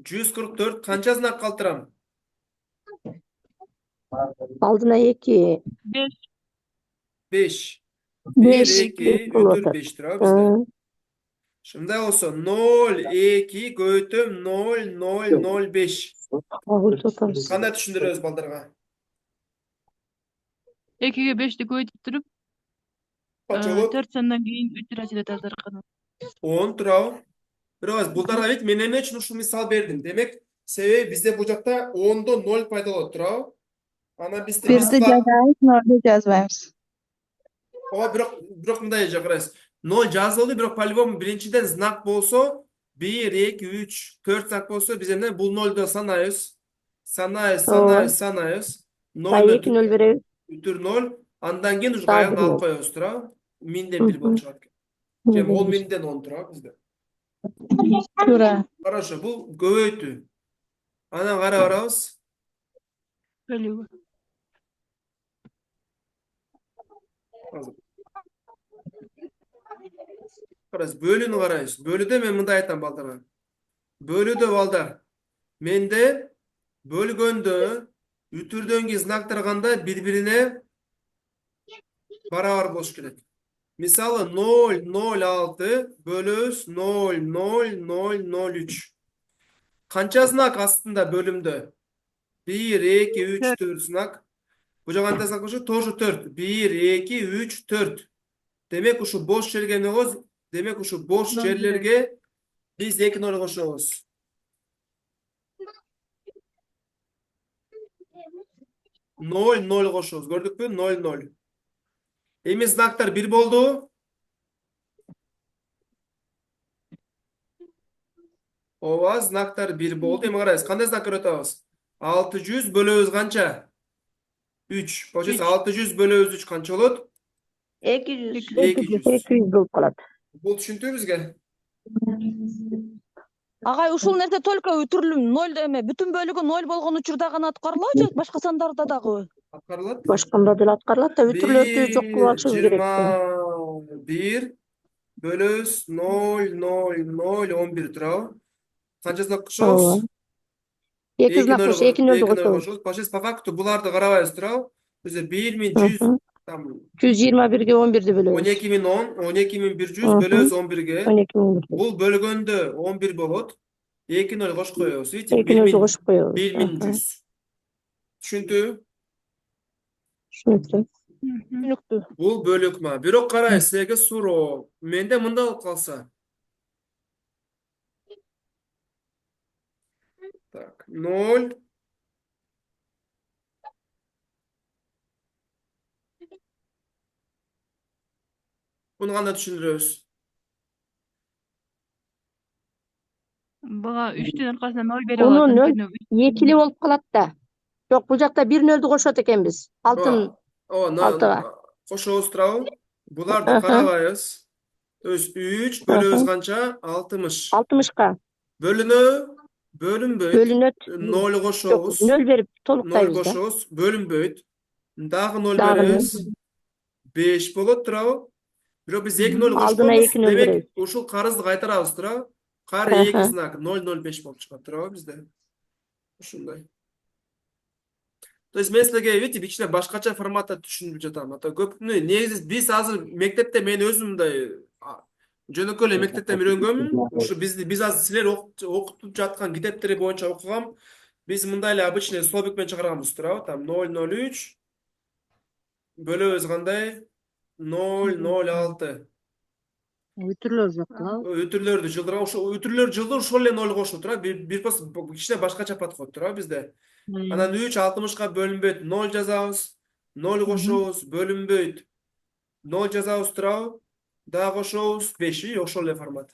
144 канча знак калтырам? Алдына 2. 5. 5. 1, 2, үтүр 5 туурабы бизде. Ушундай болсо 0, 2 көбөйтөм 0, 0, 0, 5. Кандай түшүндүрөбүз балдарга? 2'ye 5'ti көбөйтүп Канча болот? 4 сандан кийин үтүр ачылат азыркы. 10 туурабы? Бирок булдарга бит мен эмне үчүн ушул мисал бердим? Демек, себеби бизде бул жакта 10до 0 пайда болот, туурабы? Анан бизде Бирди жазабыз, нолду жазбайбыз. Ооба, бирок мындай карайсыз. 0 жазылды, бирок по-любому биринчиден знак болсо, 1, 2, 3, 4 знак болсо, биз эмне бул 0ду санайбыз. Санайбыз. 0 Кай 2 0 беребиз. үтүр 0. Андан кийин уж Дагы кайрадан бир алып ноль. коебуз, туурабы? Минден 1 болуп чыгат экен. Кем 10 минден 10 туурабы бизде. Туура. Хорошо, бул көбөйтүү. Анан кара барабыз. Бөлүү. Карайсыз, бөлүүнү карайбыз. Бөлүүдө мен мындай айтам балдарга. Бөлүүдө балдар, менде бөлгөндө үтүрдөн кийин знактар кандай бири-бирине барабар болуш керек. Мисалы 0, 0, 6 бөлөбүз 0, 0, 0, 0, 3. Канча знак астында бөлүмдө? 1, 2, 3, 4 знак. Бул жагы кандай знак болчу? Тоже 4. 1, 2, 3, 4. Демек ушу бош жерге эмне коебуз? Демек ушу бош жерлерге биз 2 0 кошобуз. Ноль, 0 кошобуз. Көрдүкпү? 0, 0. Эми знактар 1 болду. Ооба, знактар 1 болду. Эми карайбыз, кандай знак өтөбүз? 600 бөлөбүз канча? 3. Получается 600 бөлөбүз 3 канча болот? 200. 200. 200 болуп калат. Бул түшүнүктүүбү бизге? Агай, ушул нерсе только үтүрлүм 0 эме, бүтүн бөлүгү 0 болгон учурда гана аткарылабы же башка сандарда дагы? Аткарылат. Башканда деле аткарылат да, үтүрлөрдү жок кылып алышыбыз керек. 21 бөлөбүз 0, 0, 0, 11 туурабы? Канча знак кошобуз? 2 знак кош, 2 0 кошобуз. Получается, по факту буларды карабайбыз туурабы? Өзү 1100 там 121ге 11ди бөлөбүз. 12010, 12100 бөлөбүз 11ге. 12100. Бул бөлгөндө 11 болот. 2 0 кошуп коебуз. Видите? 2 0 кошуп коебуз. 1100. Түшүнтүбү? Түшүнүктүү. Түшүнүктүү. Бул бөлүкма. Бирок карай, силерге суроо. Менде мындай болуп калса. Так, 0, Bunu kандай түшүндүрөбүz? Буга 3'tün arkasına 0 берип Onu алат. nöl Анткени ekili olup kalat da. Yok bu jakta bir nölді koşot ekenbiz. Altın О, altıga. кошобуз туурабы? Буларды Aha, карабайбыз. То есть 3 бөлөбүз aha. канча? 60. 60'ka Bölünө, bölünбөйт. bölünöt. 0 Yok кошобуз. nöl verip 0 toluktayбыз da. кошобуз, bölünбөйт. Дагы 0 Dagı nöl. беребиз. 5 болот туурабы? Бирок биз 2 0 Aldına кошконбуз. 2 nöl Демек, verебиz. ушул карызды кайтарабыз туурабы? Кар 2 Aha. знак 005 болуп чыгат туурабы бизде? Ушундай. То есть мен силерге, видите, кичине башкача форматта түшүндүрүп жатам. Ата көпүнө негизи биз азыр мектепте мен өзүм мындай жөнөкөй эле мектептен үйрөнгөнмүн. Ушу биз азыр силер окутуп жаткан китептери боюнча окугам. Биз мындай эле обычный столбик менен чыгарганбыз туурабы? Там 003 бөлөбүз кандай? 006. Ütürlөр жок да. Үтүрлөрдү жылдырган, ошо үтүрлөр жылдыр ошол эле 0 кошулат туурабы? Бир кичине башкача подход туурабы бизде. Анан 3 60ка бөлүнбөйт 0 жазабыз. 0 кошобуз, бөлүнбөйт 0 жазабыз туурабы? Дагы кошобуз 5, ошол эле формат.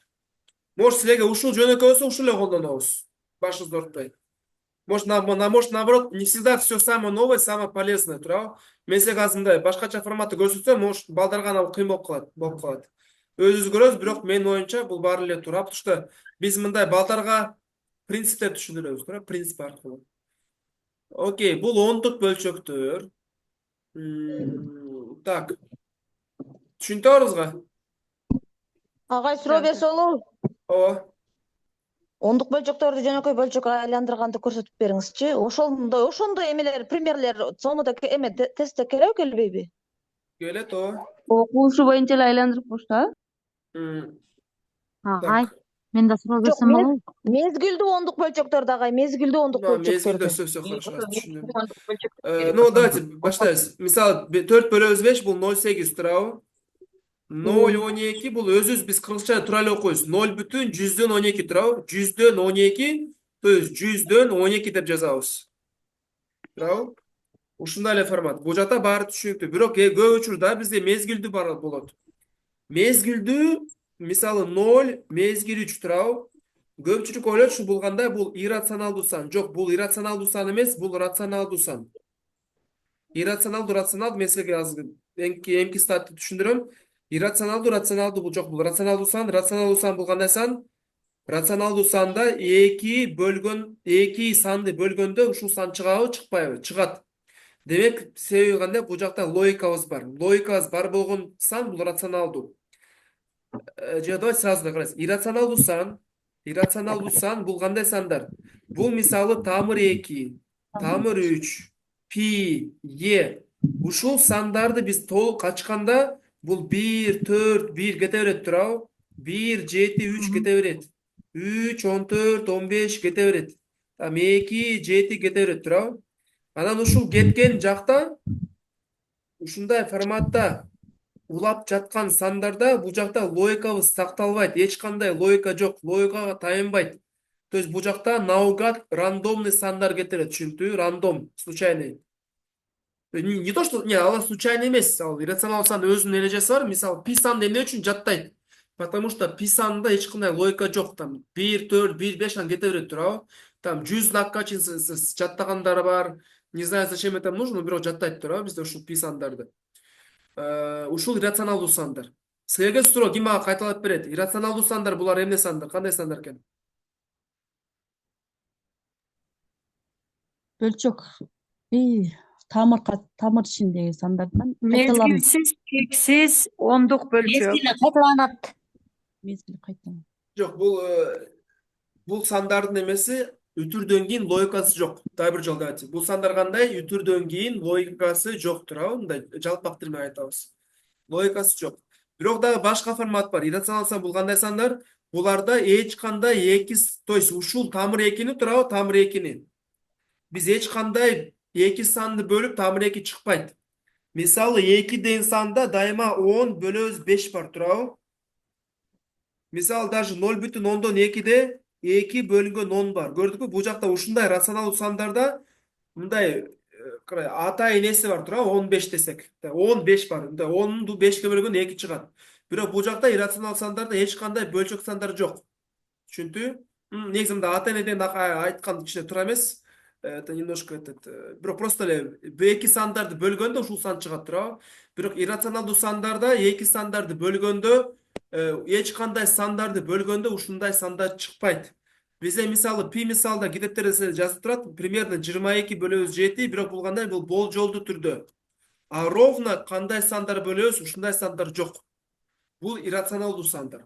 Может силерге ушул жөнөкөй болсо ушул эле колдонобуз. Башыңызды оорутпай. Может наоборот, не всегда все самое новое, самое полезное, туурабы? Мен силерге азыр мындай башкача форматты көрсөтсөм, может балдарга анан кыйын болуп калат. Өзүбүз көрөбүз, бирок менин оюмча бул баары эле туура. Потому что биз мындай балдарга принциптерди түшүндүрөбүз, туура, принцип аркылуу. Окей, бул ондук бөлчөктөр. Так. Түшүнүп Агай суроо берсе болобу? Ооба. Ондук бөлчөктөрдү жөнөкөй бөлчөккө айландырганды көрсөтүп бериңизчи. Ошондой эмелер, примерлер сонуда эме тестте керек келбейби? Келет, ооба. Окуучу боюнча эле айландырып коюш да. Агай, Так. мен да суроо Жок, берсем болобу? мезгилдүү ондук бөлчөктөрдү агай, мезгилдүү ондук Мезгилде бөлчөктөрдү. все хорошо, түшүндүм. Ну, давайте баштайбыз. Мисалы 4 бөлөбүз 5 бул 0,8 туурабы? 0,12 бул өзүбүз биз кыргызча туура эле окуйбуз. 0,100/12 туурабы? 100/12, то есть 100/12 деп жазабыз. Туурабы? Ушундай эле формат. Бул жакта баары түшүнүктүү. Бирок көп учурда бизде мезгилдүү болот. Мезгилдүү, мисалы 0, мезгил 3 туурабы? Көпчүлүк ойлойт ушу бул кандай? Бул иррационалдуу сан. Жок, бул иррационалдуу сан эмес, бул рационалдуу сан. Рационалдуу мен силерге азыр эмки статты түшүндүрөм. Рационалдуу бул жок, бул рационалдуу сан. Рационалдуу сан бул кандай сан? Рационалдуу санда 2 санды бөлгөндө ушул сан чыгабы, чыкпайбы? Чыгат. Демек, себеби кандай? Бул жакта логикабыз бар. Логикабыз бар болгон сан бул рационалдуу. Давайте сразу карайсыз. Иррационалдуу сан бул кандай сандар? Бул мисалы тамыр 2, тамыр 3, пи, е. Ушул сандарды биз толук ачканда бул 1, 4, 1 кете берет туурабы? 1, 7, 3 кете берет. 3, 14, 15 кете берет. Там 2, 7 кете берет туурабы? Анан ушул кеткен жакта ушундай форматта улап жаткан сандарда бул жакта логикабыз сакталбайт. Эч кандай логика жок, логикага таянбайт. То есть бул жакта наугад рандомный сандар кетирет, түшүнүктүүбү? Рандом, случайный. Не то что, алар случайный эмес. Ал иррационалдуу сан өзүнүн эрежеси бар. Мисалы, пи санды эмне үчүн жаттайт? Потому что пи санында эч кандай логика жок. Там 1, 4, 1, 5 кете берет туурабы? Там 100 знакка чейин жаттагандар бар. Не знаю, зачем это нужно, бирок жаттайт туурабы бизде ушул пи сандарды. Ушул иррационалдуу сандар. Силерге суроо ким мага кайталап берет? Иррационалдуу сандар булар эмне сандар? Кандай сандар экен? Бөлчөк. Тамыр ичиндеги сандардан кайталанат. Мезгилсиз, чексиз, ондук бөлчөк. Кайталанат. Мезгил кайталанат. Жок, бул сандардын эмеси үтүрдөн кийин логикасы жок. Дагы бир жолу давайте. Бул сандар кандай? Үтүрдөн кийин логикасы жок туурабы? Мындай жалпак тил менен айтабыз. Логикасы жок. Бирок дагы башка формат бар. Иррационалдуу сан бул кандай сандар? Буларда эч кандай то есть ушул тамыр 2-ни туурабы? Тамыр 2-ни. Биз эч кандай 2 санды бөлүп тамыр 2 чыкпайт. Мисалы 2 деген санда дайыма 10 бөлөбүз 5 бар туурабы? Мисалы даже 0,2де 2 бөлүнгөн 10 бар. Көрдүкпү? Бул жакта ушундай рационалдуу сандарда мындай ата энеси бар туурабы? 15 десек. 15 бар. 10ду 5ке бөлгөн 2 чыгат. Бирок бул жакта иррационал сандарда эч кандай бөлчөк сандар жок. Түшүндү? Негизи мында ата энеден айткан кичине туура эмес. Это немножко бирок просто эле эки сандарды бөлгөндө ушул сан чыгат, туурабы? Бирок иррационалдуу сандарда эки сандарды бөлгөндө эч кандай сандарды бөлгөндө ушундай сандар чыкпайт. Бизде мисалы пи мисалда китептерде жазып турат, примерно 22/7, бирок бул кандай? Бул болжолдуу түрдө. А ровно кандай сандар бөлөбүз, ушундай сандар жок. Бул иррационалдуу сандар.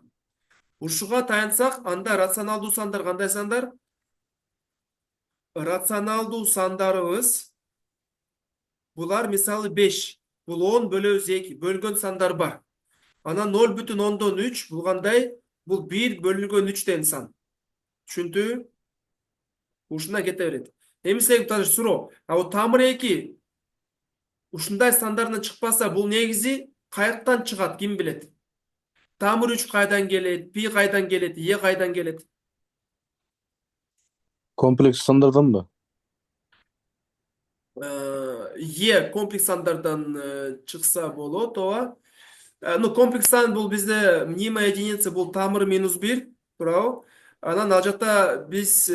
Ушуга таянсак, анда рационалдуу сандар кандай сандар? Рационалдуу сандарыбыз булар мисалы 5. Бул 10 бөлөбүз 2. Бөлгөн сандар бар. Анан 0,3 бул кандай? Бул 1 бөлүнгөн 3тен сан. Түшүндү? Ушундан кете берет. Эмисеги таныш суроо. А бул тамыр 2 ушундай сандардан чыкпаса, бул негизи каяктан чыгат, ким билет? Тамыр 3 кайдан келет? Пи кайдан келет? Е кайдан келет? Комплекс сандардан ба? Е комплекс сандардан чыкса болот, ооба. Ну, комплекс сан бул бизде мнимо единица бул тамыр -1, туурабы? Анан ал жакта биз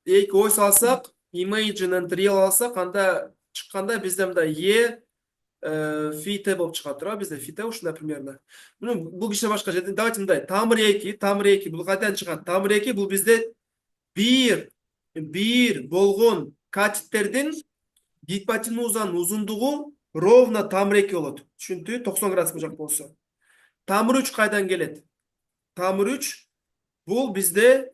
эки ой салсак, imagine and real алсак, анда чыкканда бизде мында е фите болуп чыгат, туурабы? Бизде фите ушундай примерно. Бул кичине башка. Давайте мындай. Тамыр 2 бул кайдан чыгат? Тамыр 2 бул бизде бир болгон катеттердин гипотенузанын узундугу ровно тамыр 2 болот. Түшүндү? 90 градус жак болсо. Тамыр 3 кайдан келет? Тамыр 3 бул бизде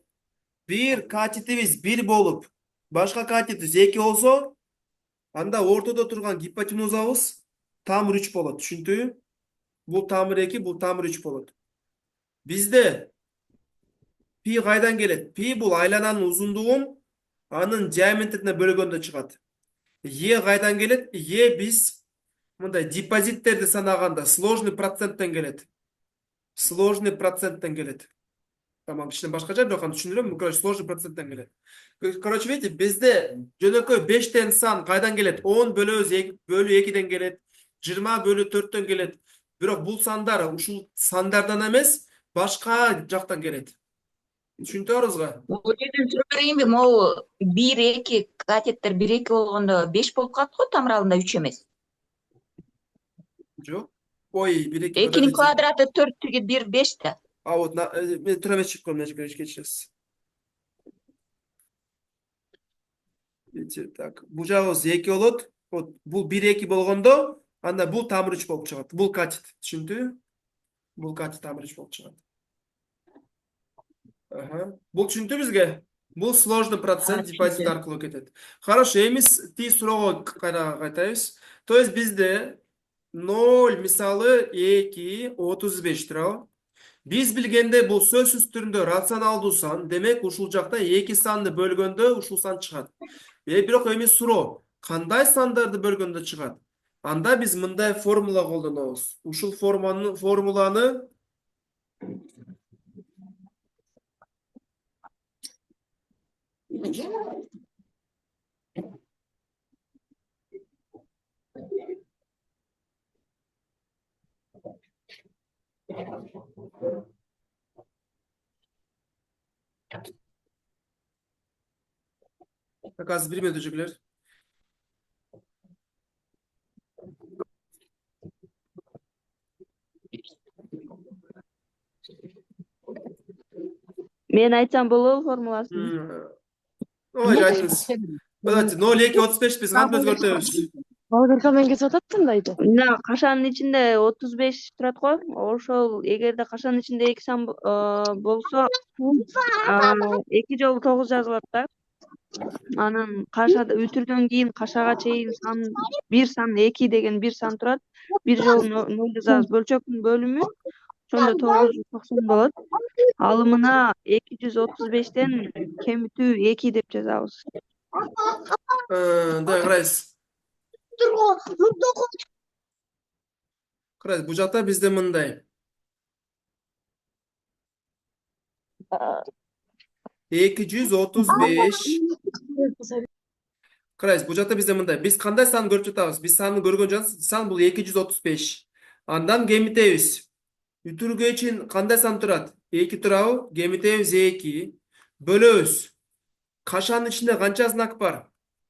бир катетибиз 1 болуп, башка катетибиз 2 болсо, анда ортодо турган гипотенузабыз тамыр 3 болот. Түшүндү? Бул тамыр 2, бул тамыр 3 болот. Бизде пи кайдан келет? Пи бул айлананын узундугун анын диаметрине бөлгөндө чыгат. Е кайдан келет? Е биз мындай депозиттерди санаганда сложный проценттен келет. Сложный проценттен келет. Тамам, кичине башкача, бирок аны түшүндүрөм. Короче, сложный проценттен келет. Короче, видите, бизде жөнөкөй 5тен сан кайдан келет? 10 бөлөбүз 2ден келет. 20/4төн келет. Бирок бул сандар ушул сандардан эмес, башка жактан келет. Түшүнүп атабызбы? Бул жерден сурап берейинби? Могу 1-2 катеттер 1-2 болгондо 5 болуп калат го, тамыр алдында 3 эмес. Жок. Ой, 1-2 2-нин квадраты 4 тиги 1 5 да. А вот мен тура эмес чыгып калдым, кечиресиз. Так, бул жагыбыз 2 болот. Вот бул 1-2 болгондо, анда бул тамыр 3 болуп чыгат. Бул катет, түшүндү? Бул катет тамыр 3 болуп чыгат. Бул түшүнүктүү бизге? Бул сложный процент депозит аркылуу кетет. Хорошо, эмис ти суроого кайтабыз. То есть бизде 0 мисалы 2 35, туурабы? Биз билгенде бул сөзсүз түрүндө рационалдуу сан, демек ушул жакта эки санды бөлгөндө ушул сан чыгат. Бирок эмес суроо, кандай сандарды бөлгөндө чыгат? Анда биз мындай формула колдонобуз. Ушул формуланы так азыр 1 мүнөт өчүклөр. Мен айтсам болобу формуласын? Ой, айтыңыз. Давайте 0,2 35 биз кантип өзгөртөбүз? Болгорко мен кесип ататтым Мына кашанын ичинде 35 турат го. Ошол эгерде кашанын ичинде 2 сан болсо, 2 жолу 9 жазылат да. Анан кашада үтүрдөн кийин кашага чейин сан 1 сан 2 деген 1 сан турат. 1 жолу 0 жазабыз. Бөлчөктүн бөлүмү ошондо 990 болот. Алымына 235тен кемитүү 2 деп жазабыз. Да, карайсыз. Карайсыз, бул жакта бизде мындай. 235. Карайсыз, бул жакта бизде мындай. Биз кандай сан көрүп жатабыз? Биз санды көргөн сан бул 235. Андан кемитебиз. Ütürгө чейин кандай сан турат? 2 турабы? Кемитебиз 2. Бөлөбүз. Кашанын ичинде канча знак бар?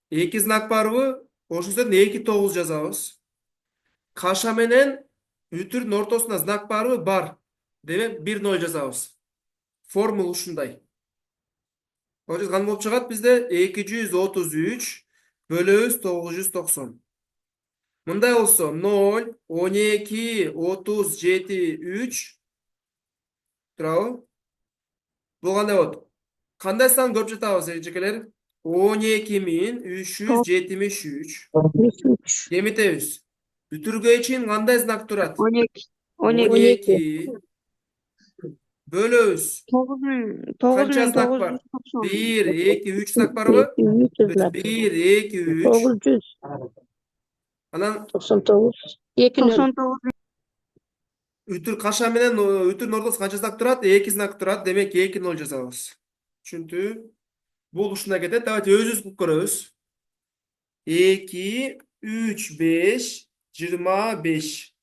2 знак барбы? Ошондо 2 9 жазабыз. Каша менен ütүрдүн ортосунда знак барбы? Бар. Демек 1 0 жазабыз. Формула ушундай. Ошо кандай болуп чыгат бизде? 233 бөлөбүз 990. Мындай болсо 0, 12, 37, 3 турабы? Бул кандай болот? Кандай сан көп жатабыз, эжекелер? 12373. Кемитебиз. Бүтүргө чейин кандай знак турат? 12. 12. 12 бөлөбүз. 9.000 Канча знак бар? 9.990. 1, 2, 3 знак барбы? 1, 2, 3. 900, Анан 99, 2 0. 99. ütүр каша менен ütүрдүн ортосунда канча знак турат? 2 знак турат. Демек 2 0 жазабыз. Түшүндү? Бул ушундай кетет. Давайте өзүбүз кылып көрөбүз. 2, 3, 5, 25.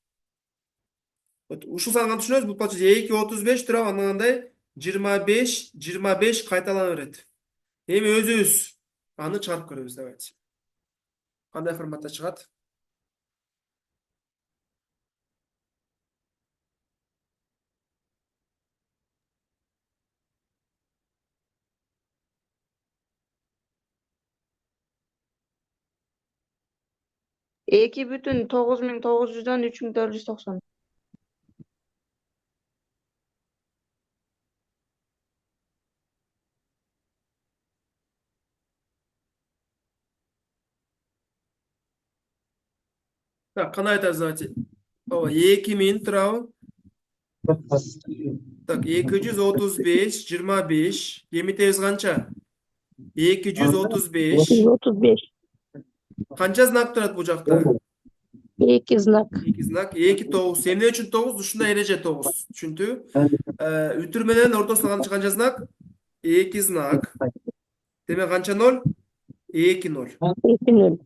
Ушул санга түшүнөбүз. Бул получается 2, 35 турабы? Андан кандай? 25, 25 кайталана берет. Эми өзүбүз аны чыгарып көрөбүз. Давайте. Кандай форматта чыгат? Эки бүтүн 9900'dan 3490. Так, кандай айтабыз? Давайте. Ооба, 2000 турабы? Так, 235, 25. Кемитебиз канча? 235. 135, Канча знак турат бул жакта? 2 знак. 2 знак. 2 9. Эмне үчүн 9? Ушундай эреже 9. Түшүндү? Ütүр менен ортосунда канча знак? 2 знак. Демек канча 0? 2 0. 2 0.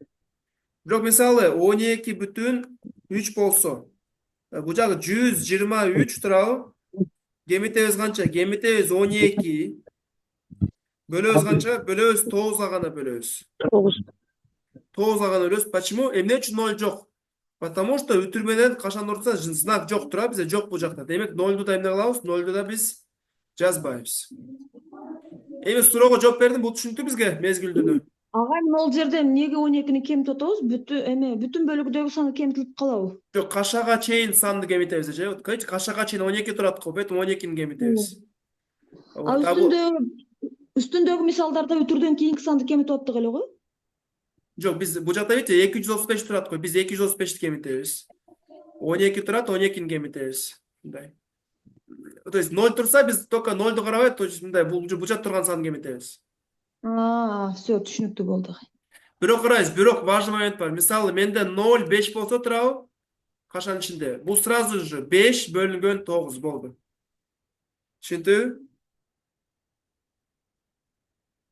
Бирок мисалы 12 бүтүн 3 болсо, бул жагы 123 турабы? Кемитебиз канча? Кемитебиз 12. Бөлөбүз канча? Бөлөбүз 9 гана бөлөбүз. 9. 9 гана бөлөбүз. Почему? Эмне үчүн 0 жок? Потому что ütүр менен кашанын ортосунда знак жок турат, бизде жок бул жакта. Демек 0ду да эмне кылабыз? 0ду да биз жазбайбыз. Эми суроого жооп бердим. Бул түшүнүктүү бизге мезгилдүүнү. Ага, эми ол жерде эмнеге 12-ни кемитип атабыз? Бүтүн бөлүгүдөгү сан кемитилип калабы? Жок, кашага чейин санды кемитебиз, же. Вот кашага чейин 12 турат го, поэтому 12-ни кемитебиз. А үстүндөгү мисалдарда бүтүрдөн кийинки санды кемитип аттык эле го? Жок, биз бул жакта видите 235 турат го. Биз 235-ти кемитебиз. 12 турат, 12-ни кемитебиз. Мындай. То есть 0 турса биз только 0ду карабай, то есть мындай бул жакта турган санды кемитебиз. Все, түшүнүктүү болду. Бирок карайсыз, бирок важный момент бар. Мисалы менде 0 5 болсо турабы? Кашанын ичинде. Бул сразу же 5 бөлүнгөн 9 болду. Түшүндү?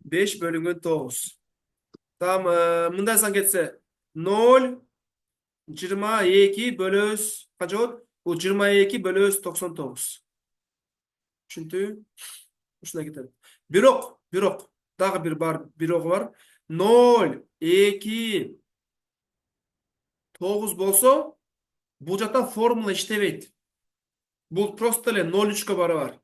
5 бөлүнгөн 9. Там мындай сан кетсе 0 22 бөлөбүз канча болот? Бул 22 бөлөбүз 99. Түшүндү? Ушундай кетет. Бирок дагы бир бирогу бар. 0 2 9 болсо, бул жакта формула иштебейт. Бул просто эле 0,3кө барабар.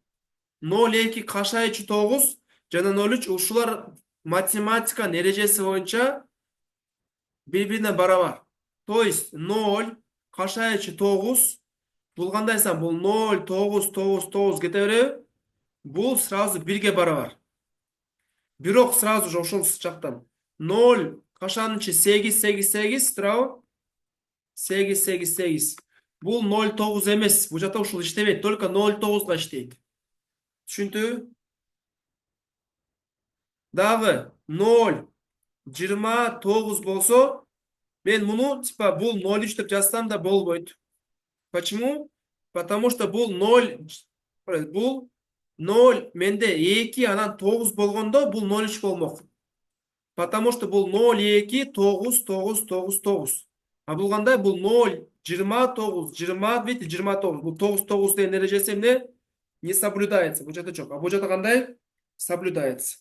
0,2 каша ичи 9 жана 0,3 ушулар математиканын эрежеси боюнча бири-бирине барабар. То есть 0 каша ичи 9 бул кандай сан? Бул 0 9 9 9 кете береби? Бул сразу 1ге барабар. Бирок сразу же ошол жактан 0 кашанын ичи 8 8 8 турабы? 8 8 8. Бул 0 9 эмес. Бул жакта ушул иштебейт, только 0 9га иштейт. Түшүндү? Дагы 0 29 болсо, мен муну типа бул 0,3 деп жазсам да болбойт. Почему? Потому что бул 0 менде 2 анан 9 болгондо бул 0,3 болмок. Потому что бул 0 2 9 9 9 9. А бул кандай? Бул 0 видите, 29. Бұл 9 деген ережесі эмне? Не соблюдается. Бұл жерде жоқ. А бұл жерде қандай? Соблюдается.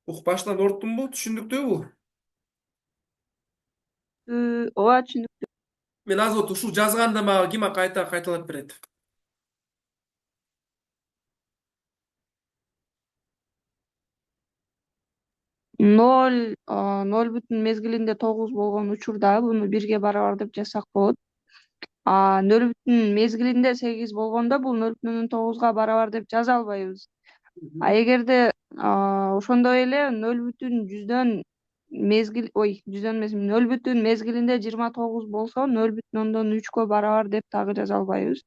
Баштан орыттыңбы? Түшүндүктүү бул? ооба түшүндүк. Мен азыр вот ушул жазганда мага ким кайталап берет? Ноль бүтүн мезгилинде 9 болгон учурда буну 1 барабар деп жазсак болот. А 0 бүтүн мезгилинде 8 болгондо бул 0,9 барабар деп жаза албайбыз. А эгерде ошондой эле 0,100 жүздөн эмес, 0 мезгилинде 29 болсо 0,3 барабар деп дагы жаза албайбыз.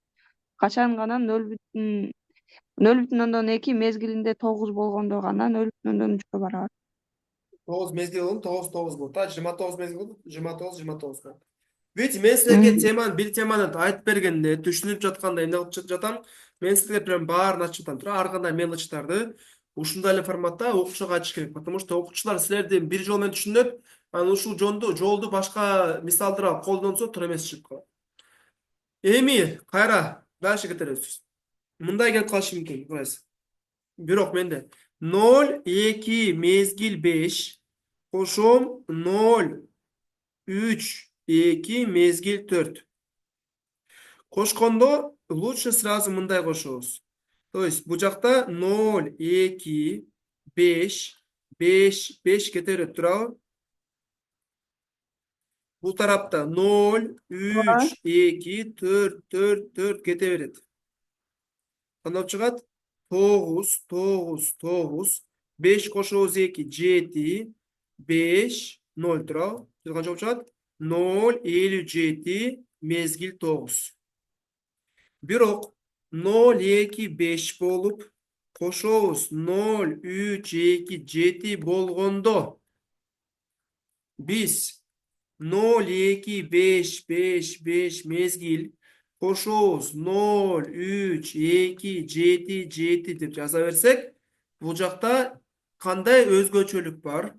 Качан гана 0,2 мезгилинде 9 болгондо гана 0,3 барабар. 9 мезгил болуп 9 болот. 29 мезгил болуп 29 болот. Видите, мен силерге бир теманы айтып бергенде, түшүнүп жатканда эмне кылып жатам? Мен силерге прям баарын ачып жатам. Ар кандай мелочтарды ушундай эле форматта окуучуга айтыш керек. Потому что окуучулар силердин бир жол менен түшүнөт, анан ушул жолду башка мисалдар колдонсо туура эмес чыгып калат. Эми кайра дальше кетебиз. Мындай келип калышы мүмкүн, карайсыз. Бирок менде 0, 2 мезгил 5 кошом 0, 3, 2 мезгил 4. Кошкондо лучше сразу мындай кошобуз. То есть бул жакта 0, 2, 5 кете берет, туурабы? Бул тарапта 0, 3, 2, 4 кете берет. Кандай чыгат? 9, 5 кошобуз 2, 7, 5, 0 туурабы? Канча болуп чыгат? 0, 57 мезгил 9. Бирок 0, 2, 5 болуп, кошобуз 0, 3, 2, 7 болгондо биз 0, 2, 5 мезгил кошобуз 0, 3, 2, 7 деп жаза берсек, бул жакта кандай өзгөчөлүк бар?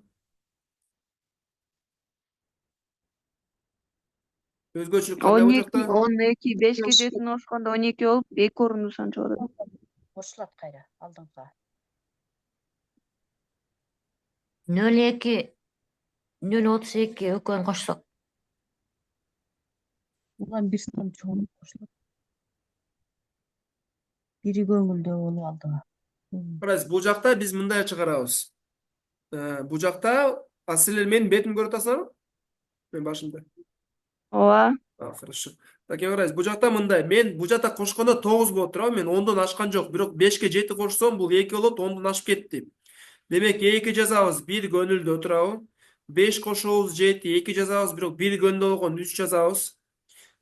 Өзгөчөлүк кандай бул жакта? 12 5ке жетин кошкондо 12 болуп 2 орунду сан чыгат. Кошулат кайра алдыңкыга. 02 032 экөөнү кошсок. Улам бир сан чоң кошулат. Бири көңүлдүү болуп алдыга. Карайсыз, бул жакта биз мындай чыгарабыз. Бул жакта силер менин бетимди көрүп атасыңарбы? Мен башымда. Ооба. Хорошо. Так, карайсыз, бул жакта мындай. Мен бул жакта кошкондо 9 болот, туурабы? Мен 10дон ашкан жок. Бирок 5ке 7 кошсом, бул 2 болот, 10дон ашып кетти. Демек 2 жазабыз, 1 көнүлдө, туурабы? 5 кошобуз 7, 2 жазабыз, бирок 1 көнүлдө болгон 3 жазабыз.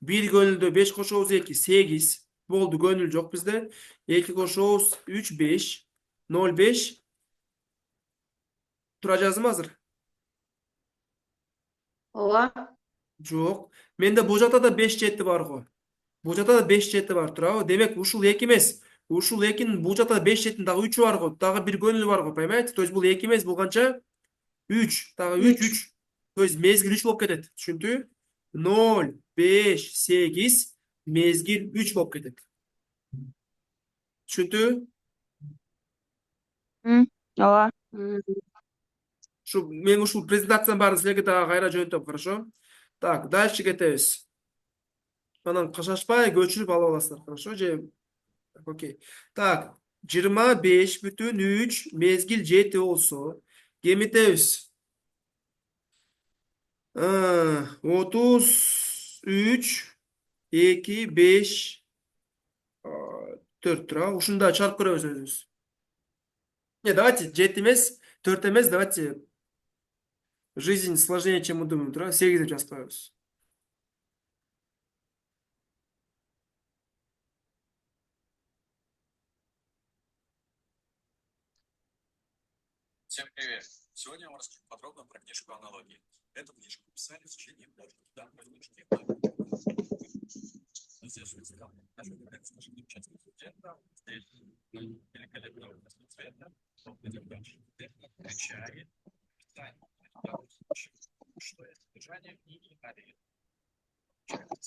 1 көнүлдө 5 кошобуз 2, 8. Болду, көнүл жок бизде. 2 кошобуз 3, 5. 0, 5. Туура жаздым азыр? ооба. Жок. Менде бул жакта да 5 7 бар го. Бул жакта да 5 7 бар, туурабы? Демек ушул 2 эмес. Ушул 2'nin бул жакта 5 7'nin дагы 3'ü бар го. Дагы бир көнүлү бар го, понимаете? То есть бул 2 эмес, бул канча? 3. Дагы 3. То есть мезгил 3 болуп кетет. Түшүндү? 0, 5, 8 мезгил 3 болуп кетет. Түшүндү? Ооба. Мен ушул презентациянын баарын силерге дагы кайра жөнөтөм, хорошо? Так, дальше кетебиз. Анан кашашпай көчүрүп алып аласыздар, хорошо же? Окей. Так, 25,3 мезгил 7 болсо, кемитебиз. 33, 2, 5, 4 тура. Ушунда чарп көрөбүз өзүбүз. Давайте 7 эмес, 4 эмес, давайте жизнь сложнее, чем мы думаем, тура. 8 деп жазып коебуз. Всем привет! Сегодня я вам расскажу подробно про книжку аналогии. Эту книжку писали в течение многих великолепного цвета, включая описание, что это содержание книги Арии.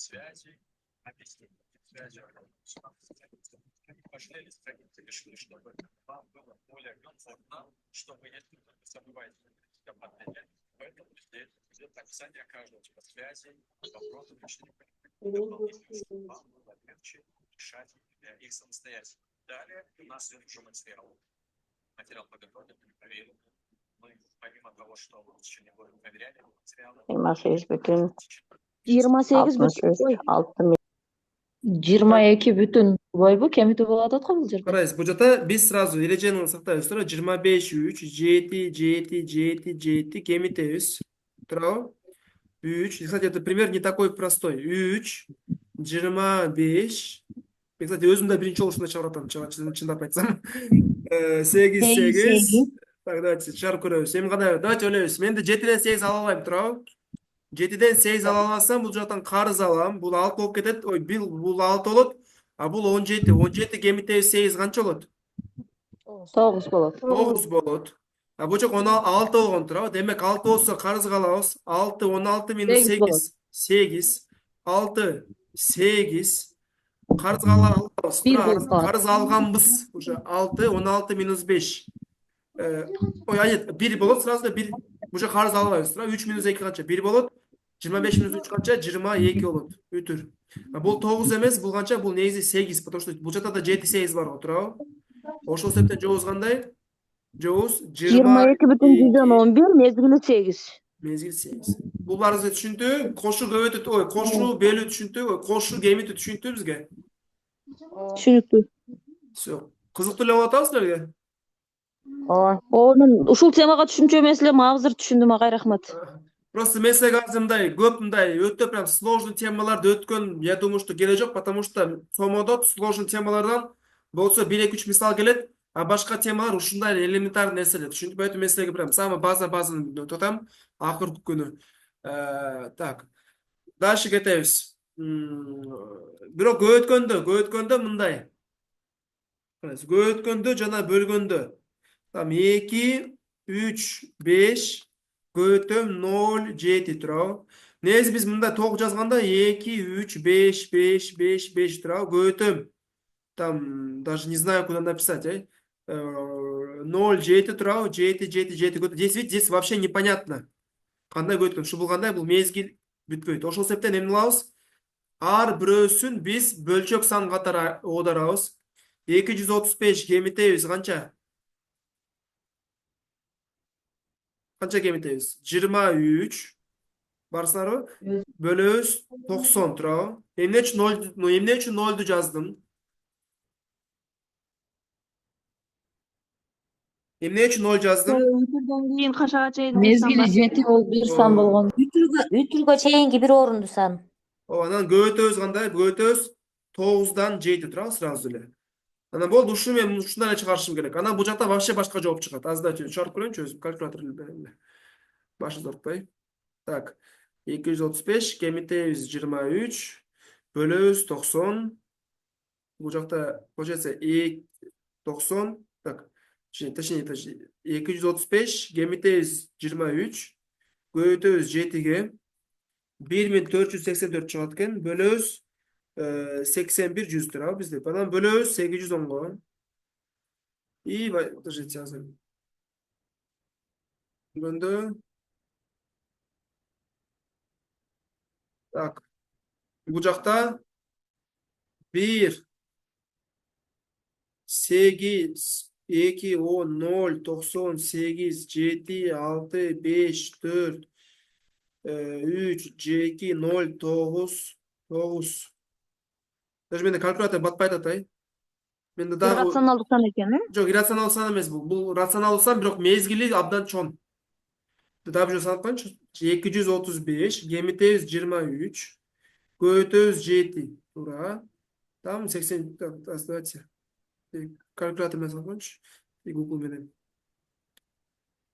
связи, объяснение связи. Они пожалели страницы, решили, чтобы вам было более комфортно, чтобы если вы забываете себя подменять, поэтому здесь идет описание каждого типа связи, вопросов, решения, дополнительно, чтобы вам было легче решать их самостоятельно. Далее у нас идет уже материал. Материал подготовлен, проверен. Мы, помимо того, что в течение года проверяли материалы, 28,63 22 бүтүн болбойбу кемитип болуп атат го бул жерде. Қарайсыз, бұл жақта біз сразу ережені сақтаймыз. Тұра 25, 3, 7, 7, 7, 7, кемітеміз. Тұра 3. Кстати, это пример не такой простой. 3, 25. Мен, кстати, өзім де бірінші жолы шығарып жатырмын, шындап айтсам. 8, 8. Так, давайте, шығарып көреміз. Мен ғана, давайте ойлаймыз. Мен де 7-ден 8 ала алайын, тұра. 7-ден 8 ала алсам, бұл жақтан қарыз алам. Бұл 6 болып кетеді. Ой, бұл 6 болады. А бұл 17. 17 кемітеміз 8 қанша болады? 9 болот. 9 болады. А бұл жақ 16 болған тұра. Демек 6 болса қарыз қалауыз. 6, 16 минус 8 болады. 8. 6, 8. Қарыз қалауыз. Bir болып қалады. Қарыз алғанбыз. 6, 16 минус 5. Ой, нет, 1 болады. Сразу да 1. Бұл жақ қарыз алғанбыз. 3 минус 2 қанша? 1 болады. 25 минус 3 қанша? 22 болады. Өтір. Бұл 9 емес, бұл қанша? Бұл негізі 8. Потому что бұл жақта да 7-8 бар ғой, тұра. Ошол себептен жоғыз қандай? Жоғыз 22,11 мезгили 8. Мезгил 8. Буларыңызды түшүндү? Кошу көбөйтү, ой, кошу бөлүү түшүндү, ой, кошу кемитүү түшүндү бизге? Түшүнүктүү. Всё. Кызыктуу эле болуп атабы силерге? Мен ушул темага түшүнчө эмес элем, азыр түшүндүм, агай рахмат. Просто мен силерге азыр мындай көп мындай өтө прям сложный темаларды өткөн, я думаю, что кереги жок, потому что сомодот сложный темалардан болсо 1-2-3 мисал келет, а башка темалар ушундай элементарный нерселер. Түшүндүк, поэтому мен силерге прям самый базаны тотам, акыркы күнү. Так. Дальше кетебиз. Бирок көйөткөндө мындай. Көйөткөндө жана бөлгөндө. Там 2, 3, 5, көтөм 0, 7 тура. Негизи биз мында толук жазганда 2, 3, 5, 5, 5, 5 тура. Көтөм. Там даже не знаю, куда написать, 0, 7 тура, 7, 7, 7 көтөм. Здесь, видите, здесь вообще непонятно. Кандай көткөн? Шу булгандай бул мезгил бүткөйт. Ошол себептен эмне кылабыз? Ар бирөөсүн биз бөлчөк сан катары оодарабыз. 235 кемитебиз канча? Канча кемитебиз? 23. Барсыңарбы? Бөлөбүз 90 тура. Эмне үчүн 0ду жаздым? Эмне үчүн 0 жаздым? Өтүрдөн кийин качага чейин Мезгили 7 болуп 1 сан болгон. Үтүргө чейинки бир орунду сан. Анан көбөйтөбүз кандай? Көбөйтөбүз 9дан 7 тура сразу эле. Анан болду, ушу мен ушундай эле чыгарышым керек. Анан бул жакта вообще башка жооп чыгат. Азда чыгарып көрөйүнчү өзүм, калькулятор эле. Башы зортпай. Так. 235 кемитебиз 23 бөлөбүз 90. Бул жакта получается 90. Так. Точнее, 235 кемитебиз 23 көбөйтөбүз 7ге 1484 чыгат экен. Бөлөбүз 81 100 тура бизде. Анан бөлөбүз 810го. И подождите азыр. Бөлгөндө. Так. Бул жакта 1 8 2 10 0 98 7 6 5 4 3 2 0 9 9. Даже менде калькулятор батпай атат, Менде дагы рационалдык сан экен, жок, иррационалдык сан эмес бул. Бул рационалдык сан, бирок мезгили абдан чоң. Дабы жо санап коеюнчу. 235 кемитебиз 23 көбөйтөбүз 7 туура. Там 80. Давайте. Калькулятор менен санап коеюнчу. Google менен.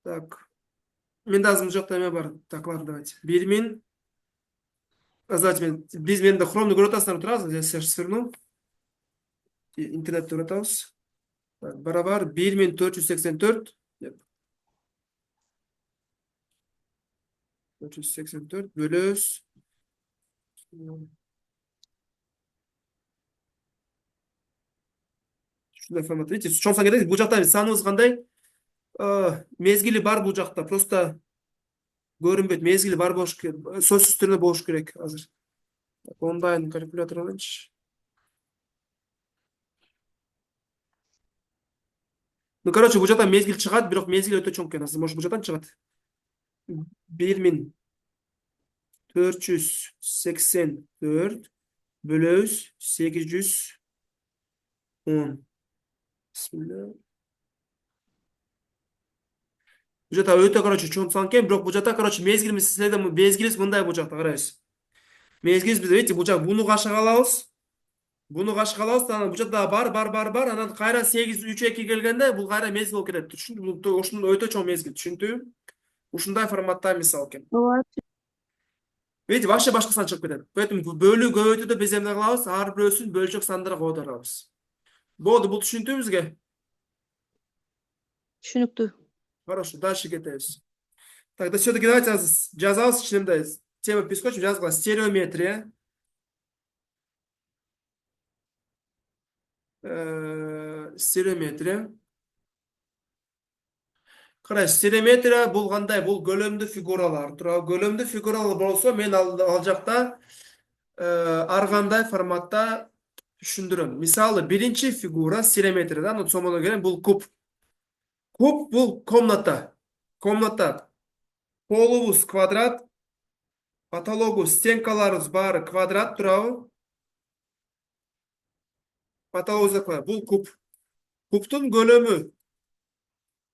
Так. Менде азыр мына жакта эме бар. Так, ладно, давайте. 1000. Давайте биз менде хромду көрүп атасыздар турасыз. Я сейчас сверну. Интернетти көрүп атабыз. Барабар 1484. 484 бөлөбүз Ушундай формат. Видите, чоң сан кетет. Бул жакта саныбыз кандай? Мезгили бар бул жакта. Просто көрүнбөйт. Мезгили бар болуш керек. Сөзсүз түрдө болуш керек азыр. Онлайн калькулятор алайынчы. Ну, короче, бул жактан мезгил чыгат, бирок мезгил өтө чоң экен. Азыр может бул жактан чыгат. 1484 бөлөбүз 810. Бисмилля. Бул жакта өтө, короче, чоң сан экен, бирок бул жакта, короче, мезгилибиз мындай бул жакта карайбыз. Мезгилибиз бизде, видите, бул жак буну кашыга алабыз. Буну кашыга алабыз, анан бул жакта бар, анан кайра 832 келгенде бул кайра мезгил болуп кетет. Түшүндүңбү? Бул ушунун өтө чоң мезгил, түшүндүңбү? Ушундай форматта мисал экен. ооба. Видите, вообще башка сан чыгып кетет. Поэтому бөлүү көбөйтүүдө биз эмне кылабыз? Ар бирөөсүн бөлчөк сандарга оодарабыз. Болду, бул түшүнүктүүбү бизге? Түшүнүктүү. Хорошо, дальше кетебиз. Так, да все-таки давайте жазабыз ичинде. Тема пескочим, жазгыла. Стереометрия. Стереометрия. Карай, стереометрия бул кандай? Бул көлөмдүү фигуралар. Туурабы? Көлөмдүү фигуралар болсо, мен ал жакта ар кандай форматта түшүндүрөм. Мисалы, биринчи фигура стереометрияда, анын сомоно келем, бул куб. Куб бул комната. Комната. Полубуз квадрат. Потологу стенкаларыбыз баары квадрат, туурабы? Потологубузда квадрат. Бул куб. Кубтун көлөмү.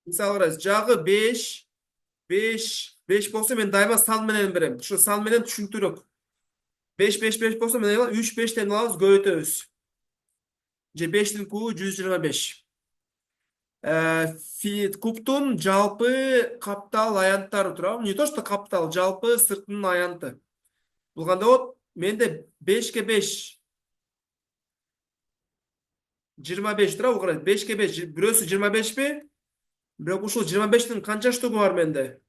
Мисалы, карайсыз, жагы 5 болсо мен дайыма сан менен берем. Ушу сан менен түшүнүктүүрөөк. 5 болсо мен 3-5тен алабыз, көбөйтөбүз. Же 5-тин кубу 125. Кубтун жалпы каптал аянттары туурабы? Не то что каптал, жалпы сыртынын аянты. Бул кандай болот? Менде 5ке 5 25 туурабы? Карайсыз, 5ке 5 бирөөсү 25пи? Бирок ушул 25тин канча штугу бар менде?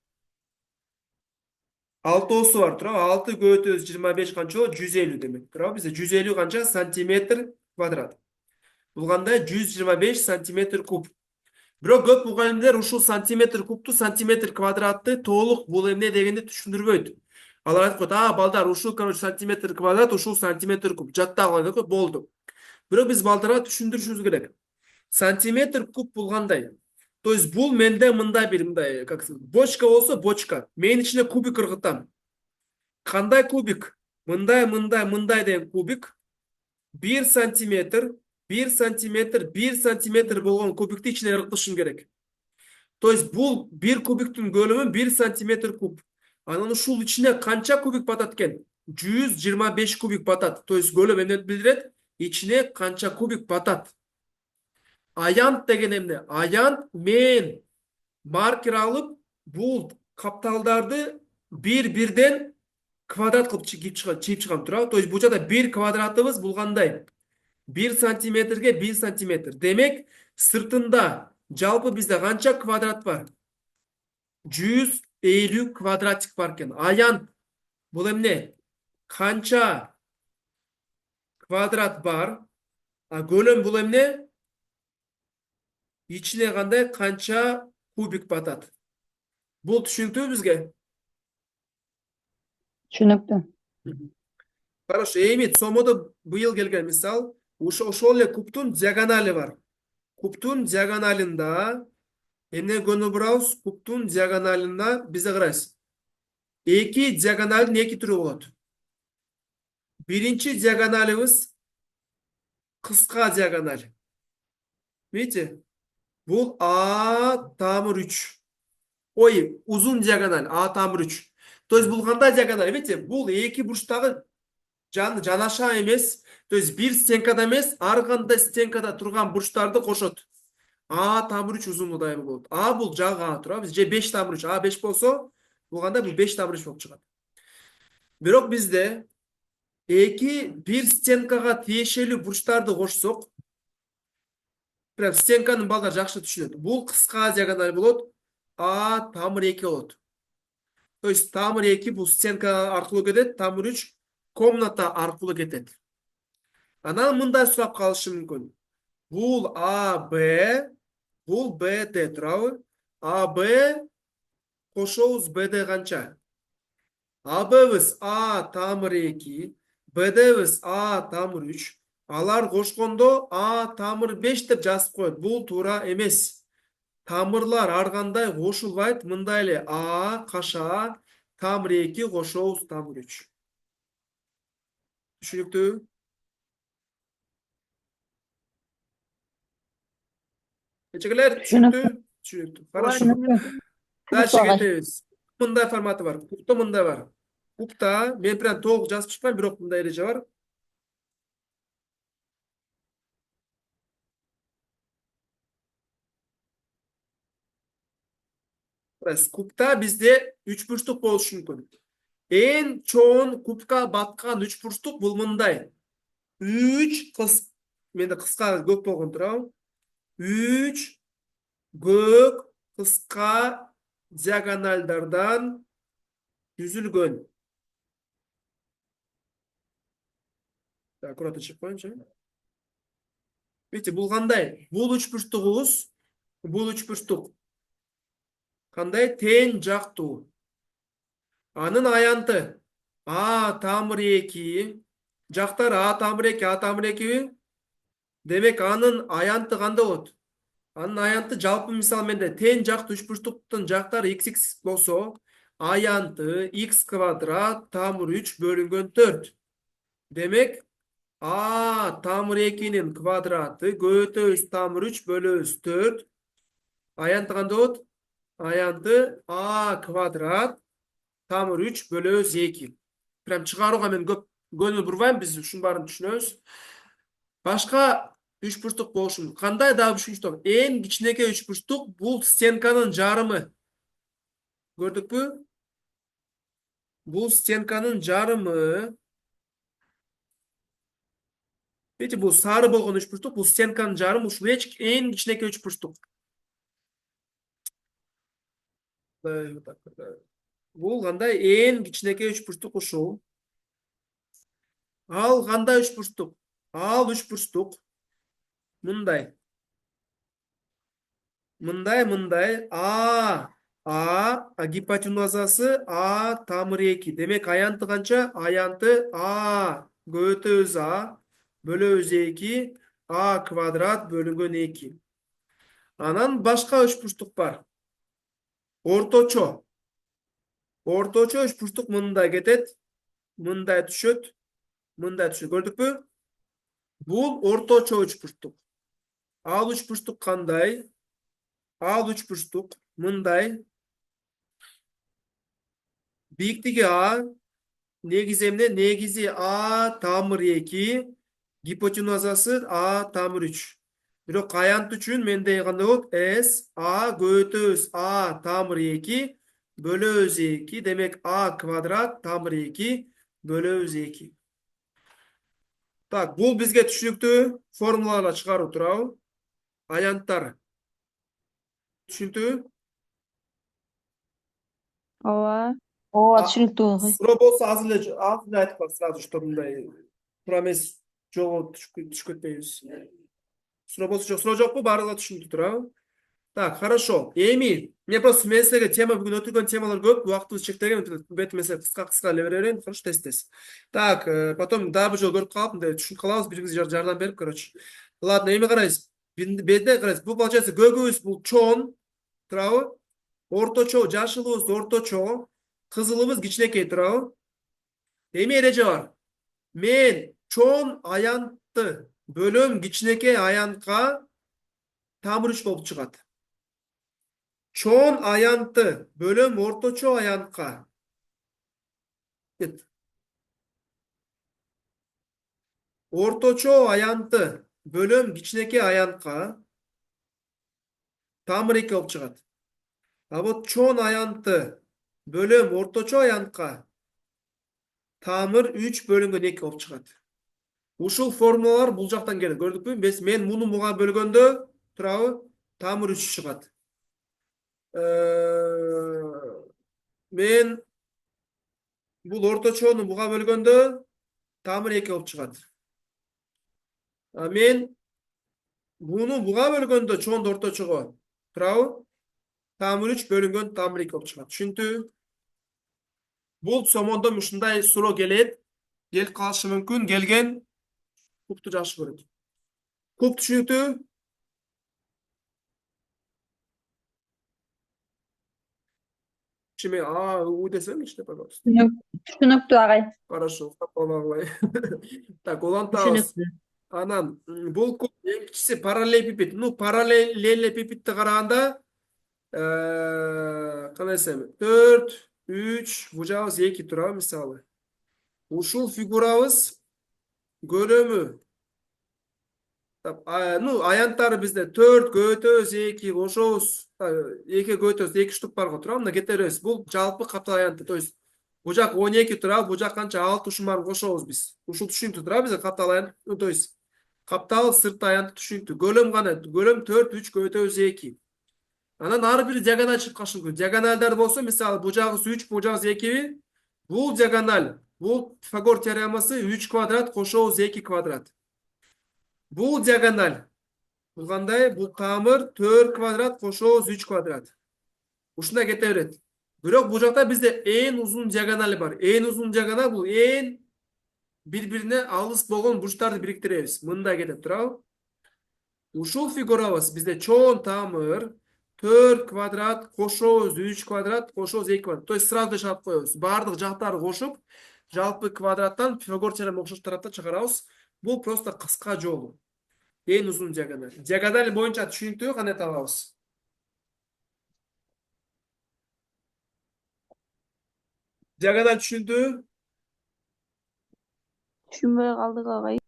6 бар, туурабы? 6 көбөйтөбүз 25 канча болот? 150 демек, туурабы? Бизде 150 канча? Сантиметр квадрат. Бул кандай? 125 сантиметр куб. Бирок көп мугалимдер ушул сантиметр кубту, сантиметр квадратты толук бул эмне дегенди түшүндүрбөйт. Алар айтып коет, балдар, ушул, короче, сантиметр квадрат, ушул сантиметр куб. Жаттагыла деп коет, болду. Бирок биз балдарга түшүндүрүшүбүз керек. Сантиметр куб бул кандай? То есть бул менде мындай, как сказать, бочка болсо, бочка. Мен ичине кубик ыргытам. Кандай кубик? Мындай деген кубик. 1 сантиметр болгон кубикти ичине ыргытышым керек. То есть бул 1 кубиктин көлөмү 1 сантиметр куб. Анан ушул ичине канча кубик батат экен? 125 кубик батат. То есть көлөм эмнени билдирет? Ичине канча кубик батат. Аянт деген эмне? Аянт мен маркер алып, бул капталдарды бир-бирден квадрат кылып чийип чыгам, туурабы? То есть бул жакта 1 квадратыбыз бул кандай? 1 сантиметрге 1 сантиметр. Демек, сыртында жалпы бизде канча квадрат бар? 150 квадратик бар экен. Аянт бул эмне? Канча квадрат бар? Көлөм бул эмне? Ичине кандай канча кубик батат? Бул түшүнүктүүбү бизге? Түшүнүктүү. Хорошо, эми сомодо быйыл келген мисал, ошол эле кубтун диагонали бар. Кубтун диагоналында эмне көрүнүп турабыз? Кубтун диагоналында бизде карайсыз. Эки диагоналдын эки түрү болот. Биринчи диагоналыбыз кыска диагональ. Видите? Бул А-3. Ой, узун диагональ А-3. То есть бул кандай диагональ? Видите? Бул эки бурчтагы жанаша эмес. То есть бир стенкада эмес, ар кандай стенкада турган бурчтарды кошот. А-3 узунлугу дайыма болот. А бул жагы А, туурабы? Же 5-3. А5 болсо, бул кандай? Бул 5-3 болуп чыгат. Бирок бизде бир стенкага тиешелүү бурчтарды кошсок, прям стенканын балдар жакшы түшүнөт. Бул кыска диагональ болот, А-2 болот. То есть тамыр-2 бул стенка аркылуу кетет, тамыр-3 комната аркылуу кетет. Анан мындай сурап калышы мүмкүн. Бул АБ, бул БД туурабы? АБ кошобуз БД канча? АБбыз А тамыр 2, БДбыз А тамыр 3. Алар кошкондо А тамыр 5 деп жазып коет. Бул туура эмес. Тамырлар ар кандай кошулбайт. Мындай эле А каша тамыр 2 кошобуз тамыр 3. Түшүнүктүү? Эчегелер түшүнүктүү? Түшүнүктүү. Хорошо. Дальше кетебиз. Мындай форматы бар. Кубта мындай бар. Кубта мен прям толук жазып чыкпайм, бирок мындай эреже бар. Кубта бизде үч бурчтук болушу мүмкүн. Эң чоң кубка баткан үч бурчтук бул мындай. Менде кыска көк болгон туурабы? 3 көк кыска диагоналдардан түзүлгөн. Аккуратно чыгып коеюнчу. Видите, бул кандай? Бул үч бурчтук кандай? Тең жактуу. Анын аянты А тамыр 2, жактары А тамыр 2, А тамыр 2. Демек анын аянты кандай болот? Анын аянты жалпы мисал менде тең жактуу үч бурчтуктун жактары xx болсо, аянты x квадрат тамыр 3 бөлүнгөн 4. Демек А тамыр 2'nin квадраты көбөйтөбүз тамыр 3 бөлөбүз 4. Аянты кандай болот? Аянты А квадрат тамыр 3 бөлөбүз 2. Прям чыгарууга мен көп көңүл бурбайм, биз ушунун баарын түшүнөбүз. Башка үч бурчтук болушу мүмкүн. Кандай дагы үч бурчтук? Эң кичинекей үч бурчтук бул стенканын жарымы. Көрдүкпү? Бул стенканын жарымы. Видите, бул сары болгон үч бурчтук, бул стенканын жарымы, ушул эң кичинекей үч бурчтук. Бул кандай? Эң кичинекей үч бурчтук ушул. Ал кандай үч бурчтук? Ал үч бурчтук мындай. Мындай. А гипотенузасы А тамыр 2. Демек аянты канча? Аянты А көбөйтөбүз А бөлөбүз 2, А квадрат бөлүнгөн 2. Анан башка үч бурчтук бар. Орточо. Орточо үч бурчтук мындай кетет. Мындай түшөт. Көрдүкпү? Бул орточо үч бурчтук. Ал үч бурчтук кандай? Ал үч бурчтук мындай. Бийиктиги А, негизи эмне? Негизи А тамыр 2, гипотенузасы А тамыр 3. Бирок аянт үчүн менде кандай болот? С А көбөйтөбүз А тамыр 2 бөлөбүз 2. Демек А квадрат тамыр 2 бөлөбүз 2. Так, бул бизге түшүнүктүү формулалар чыгаруу туурабы? Аянттар. Түшүнүктүүбү? Ооба. Ооба, түшүнүктүү. Суроо болсо азыр эле айтып кал сразу, что мындай туура эмес жолго түшүп кетпейбиз. Суроо болсо жок, суроо жокпу? Баардыгы түшүнүктүү туурабы? Так, хорошо. Эми мен силерге тема бүгүн өтүлгөн темалар көп, убактыбыз чектелген, бетиме кыска эле берейин, хорошо, тез. Так, потом дагы бир жолу көрүп калып, мындай түшүнүп калабыз, бири-бирибизге жардам берип, короче. Ладно, эми карайбыз. Бетте карайбыз. Бул получается көгүбүз бул чоң, туурабы? Орточо, жашылыбыз орточо, кызылыбыз кичинекей, туурабы? Эми эреже бар. Мен чоң аянтты бөлөм кичинекей аянтка тамыр 3 болуп чыгат. Чоң аянтты бөлөм орточо аянтка. Орточо аянтты бөлөм кичинекей аянтка тамыр 2 болуп чыгат. А вот чоң аянтты бөлөм орточо аянтка тамыр 3 бөлүнгөн 2 болуп чыгат. Ушул формулалар бул жактан келет. Көрдүкпү? Мен муну буга бөлгөндө, туурабы? Тамыр 3 чыгат. Мен бул орточону буга бөлгөндө тамыр 2 болуп чыгат. А мен Буну буга бөлгөндө чоңду орточого турабы? Тамыр 3 бөлүнгөн тамыр 2 болуп чыгат. Түшүндү? Бул сомондо ушундай суроо келет. Келип калышы мүмкүн. Келген кубту жакшы көрөт. Куб түшүнүктүү? Чиме у десеңичти, пожалуйста. Түшүнүктүү агай. Хорошо, капалабай. Так, улантабыз. Түшүнүктүү. Анан бул куб эң кичиси параллелепипед. Ну, параллелепипедти караганда кандай десем, 4, 3, бужабыз 2 турабы мисалы. Ушул фигурабыз көлөмү. Ну, аянттары бизде 4 көтөбүз 2 кошобуз. 2 көтөбүз 2 штук бар го турабы. Мына кете беребиз. Бул жалпы каптал аянты. То есть бу жак 12 турабы, бу жак канча 6 ушун баарын кошобуз биз. Ушул түшүнүктүү турабы бизге каптал аянт. Ну, то есть каптал сырт аянты түшүнүктүү. Көлөм кана? Көлөм 4, 3 көтөбүз 2. Анан ар бир диагональ чыгып калышы мүмкүн. Диагоналдар болсо, мисалы, бу жагыбыз 3, бу жагыбыз 2. Бул диагональ. Бул Пифагор теоремасы 3 квадрат кошобуз 2 квадрат. Бул диагональ. Бул кандай? Бул тамыр 4 квадрат кошобуз 3 квадрат. Ушундай кете берет. Бирок бул жакта бизде эң узун диагональ бар. Эң узун диагональ бул эң бири-бирине алыс болгон бурчтарды бириктиребиз. Мындай кетет турабы? Ушул фигурабыз бизде чоң тамыр 4 квадрат кошобуз 3 квадрат кошобуз 2 квадрат. То есть сразу чыгып коебуз. Бардык жактарды кошуп, жалпы квадраттан Пифагор теоремасына окшош тарапта чыгарабыз. Бул просто кыска жолу. Эң узун диагональ. Диагональ боюнча түшүнүктүү, кандай табабыз? Диагональ түшүнүктүү? Түшүнбөй калдык агай.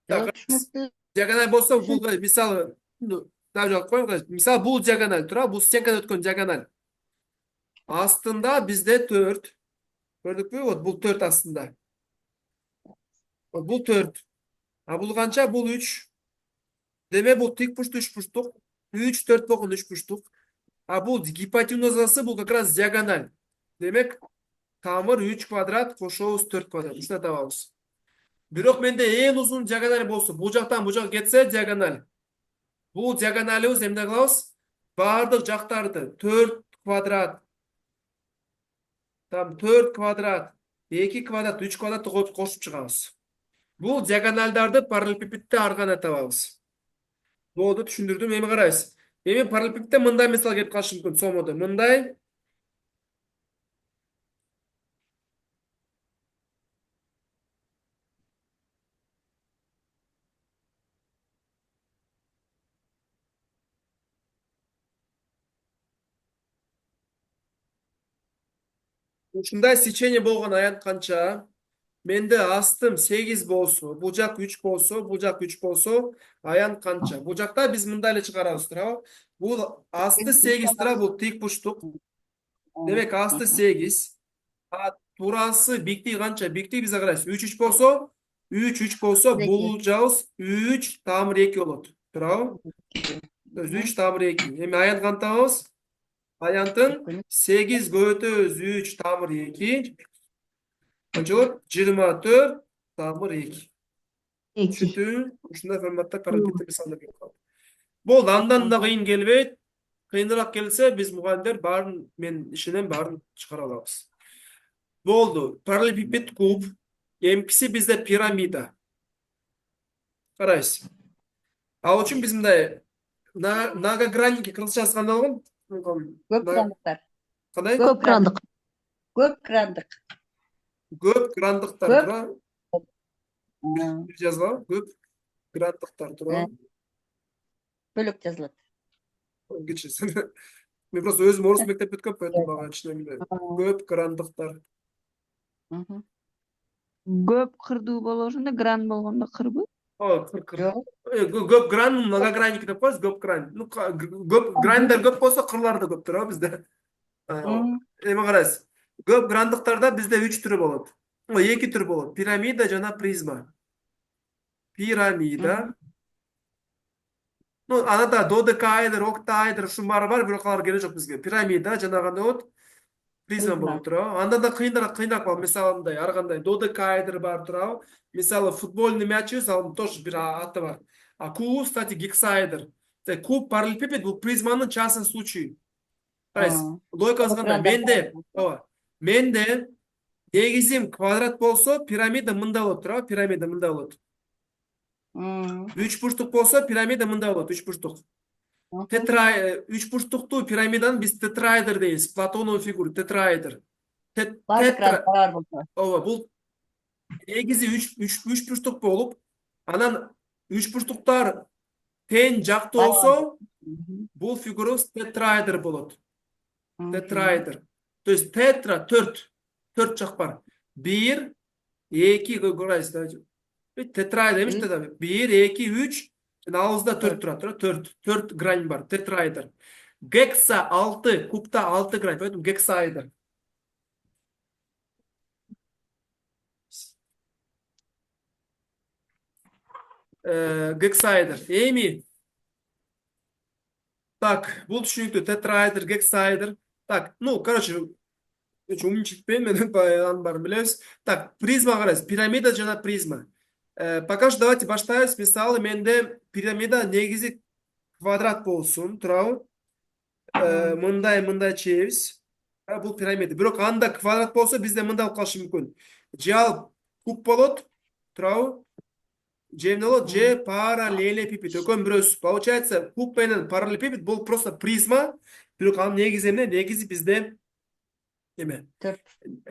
Так, Түшүнүктүү. диагональ болсо бул мисалы, жок коеюн. Мисалы бул диагональ турабы, бул стенкадан өткөн диагональ. Астында бизде 4. Көрдүкпү? Вот бул 4 астында. Вот бул 4. А бул канча? Бул 3. Деме бул тик бурчтуу 3 бурчтук. 3, 4 болгон 3 бурчтук. А бул гипотенузасы бул как раз диагональ. Демек, тамыр 3 квадрат кошобуз 4 квадрат. Ушундай табабыз. Бирок менде эң узун диагональ болсо, бул жактан бул жакка кетсе диагональ. Бул диагоналыбыз эмне кылабыз? Бардык жактарды 4 квадрат, там 4 квадрат, 2 квадрат, 3 квадратты кошуп чыгабыз. Бул диагональдарды параллелепипедте ар кандай табабыз. Болду, түшүндүрдүм. Эми карайбыз. Эми параллелепипедте мындай мисал келип калышы мүмкүн сомодо. Мындай. Ушундай сечение болгон аянт канча? Менде астым 8 болсо, бул жак 3 болсо, бул жак 3 болсо, аянт канча? Бул жакта биз мындай эле чыгарабыз турабы? Бул асты 8 турабы, бул тик бурчтук. Демек асты 8. А турасы биктиги канча? Биктиги бизге карайбыз. 3, 3 болсо, 3, 3 болсо, бул жагыбыз 3 тамыр 2 болот. Турабы? 3 тамыр 2. Эми аянт кантип табабыз? Аянтын 8 көтөбүз 3 тамыр 2. Канча болот? 24 тамыр 2. Түшүндүңбү? Ушундай форматта параллелепипедте мисалдар келип калат. Болду, андан да кыйын келбейт. Кыйыныраак келсе, биз мугалимдер баарын, мен ишенем, баарын чыгара алабыз. Болду. Параллелепипед куб. Эмкиси бизде пирамида. Карайбыз. Ал үчүн биз мындай многогранники кыргызчасы кандай болгон? Көп крандыктар. Кандай? Көп крандык. Көп крандык. Көп крандыктар Көп. турабы? Бир жазгабы? Көп крандыктар турабы? Бөлөк жазылат. Кечирсиң. Мен просто өзүм орус мектеп бүткөм, поэтому мага ичинен көп крандыктар. Көп кырдуу боло ошондо гран болгондо кырбы? Кыр. Жок. Көп гран, многогранники деп коебуз, көп грань. Ну, көп граньдар көп болсо, кырлар да көп турабы бизде. Эми карайсыз. Көп грандыктарда бизде 3 түрү болот. 2 түрү болот. Пирамида жана призма. Пирамида. Ну, анада додекаэдр, октаэдр, ушун баары бар, бирок алар керек жок бизге. Пирамида жана кандай болот? Призма болот турабы. Анда да кыйыныраак бар. Мисалы мындай, ар кандай додекаэдр бар турабы. Мисалы футбольный мячыбыз, ал тоже бир аты бар. А куб, кстати, гексаэдр. Куб параллелепипед бұл призманың частный случайы. Қарайсыз, логикасы қандай? Менде негізім квадрат болса, пирамида мында болады, тұра, пирамида мында болады. Үч бурчтук болса, пирамида мында болады, үч бурчтук. Үч бурчтуктуу пирамиданын биз тетраэдр дейбиз, Платонов фигура, тетраэдр. Ооба, бул негизи үч бурчтук болуп, анан үч бурчтуктар тең жактуу болсо, бул фигура тетраэдр болот. Тетраэдр. То есть тетра төрт жак бар. 1, 2, көрөйсүз. Тетраэдр эмес да. 1, 2, 3, алыбызда 4 турат. 4 грань бар. Тетраэдр. Гекса 6, кубта 6 грань. Поэтому гексаэдр. Гексаэдр. Эми. Так, бул түшүнүктүү. Тетраэдр, гексаэдр. Так, ну, короче, умничать-пен, анын баарын билебиз. Так, призма карайсыз. Пирамида жана призма. Пока что давайте баштайбыз. Мисалы, менде пирамида негизи квадрат болсун, турабы? Мындай чейбиз. Бул пирамида. Бирок анда квадрат болсо, бизде мындай болуп калышы мүмкүн. Же ал куб болот, турабы? Же эмне болот? Же параллелепипед. Экөөнүн бирөөсү. Получается, куб менен параллелепипед бул просто призма. Бирок анын негизи эмне? Негизи бизде эме?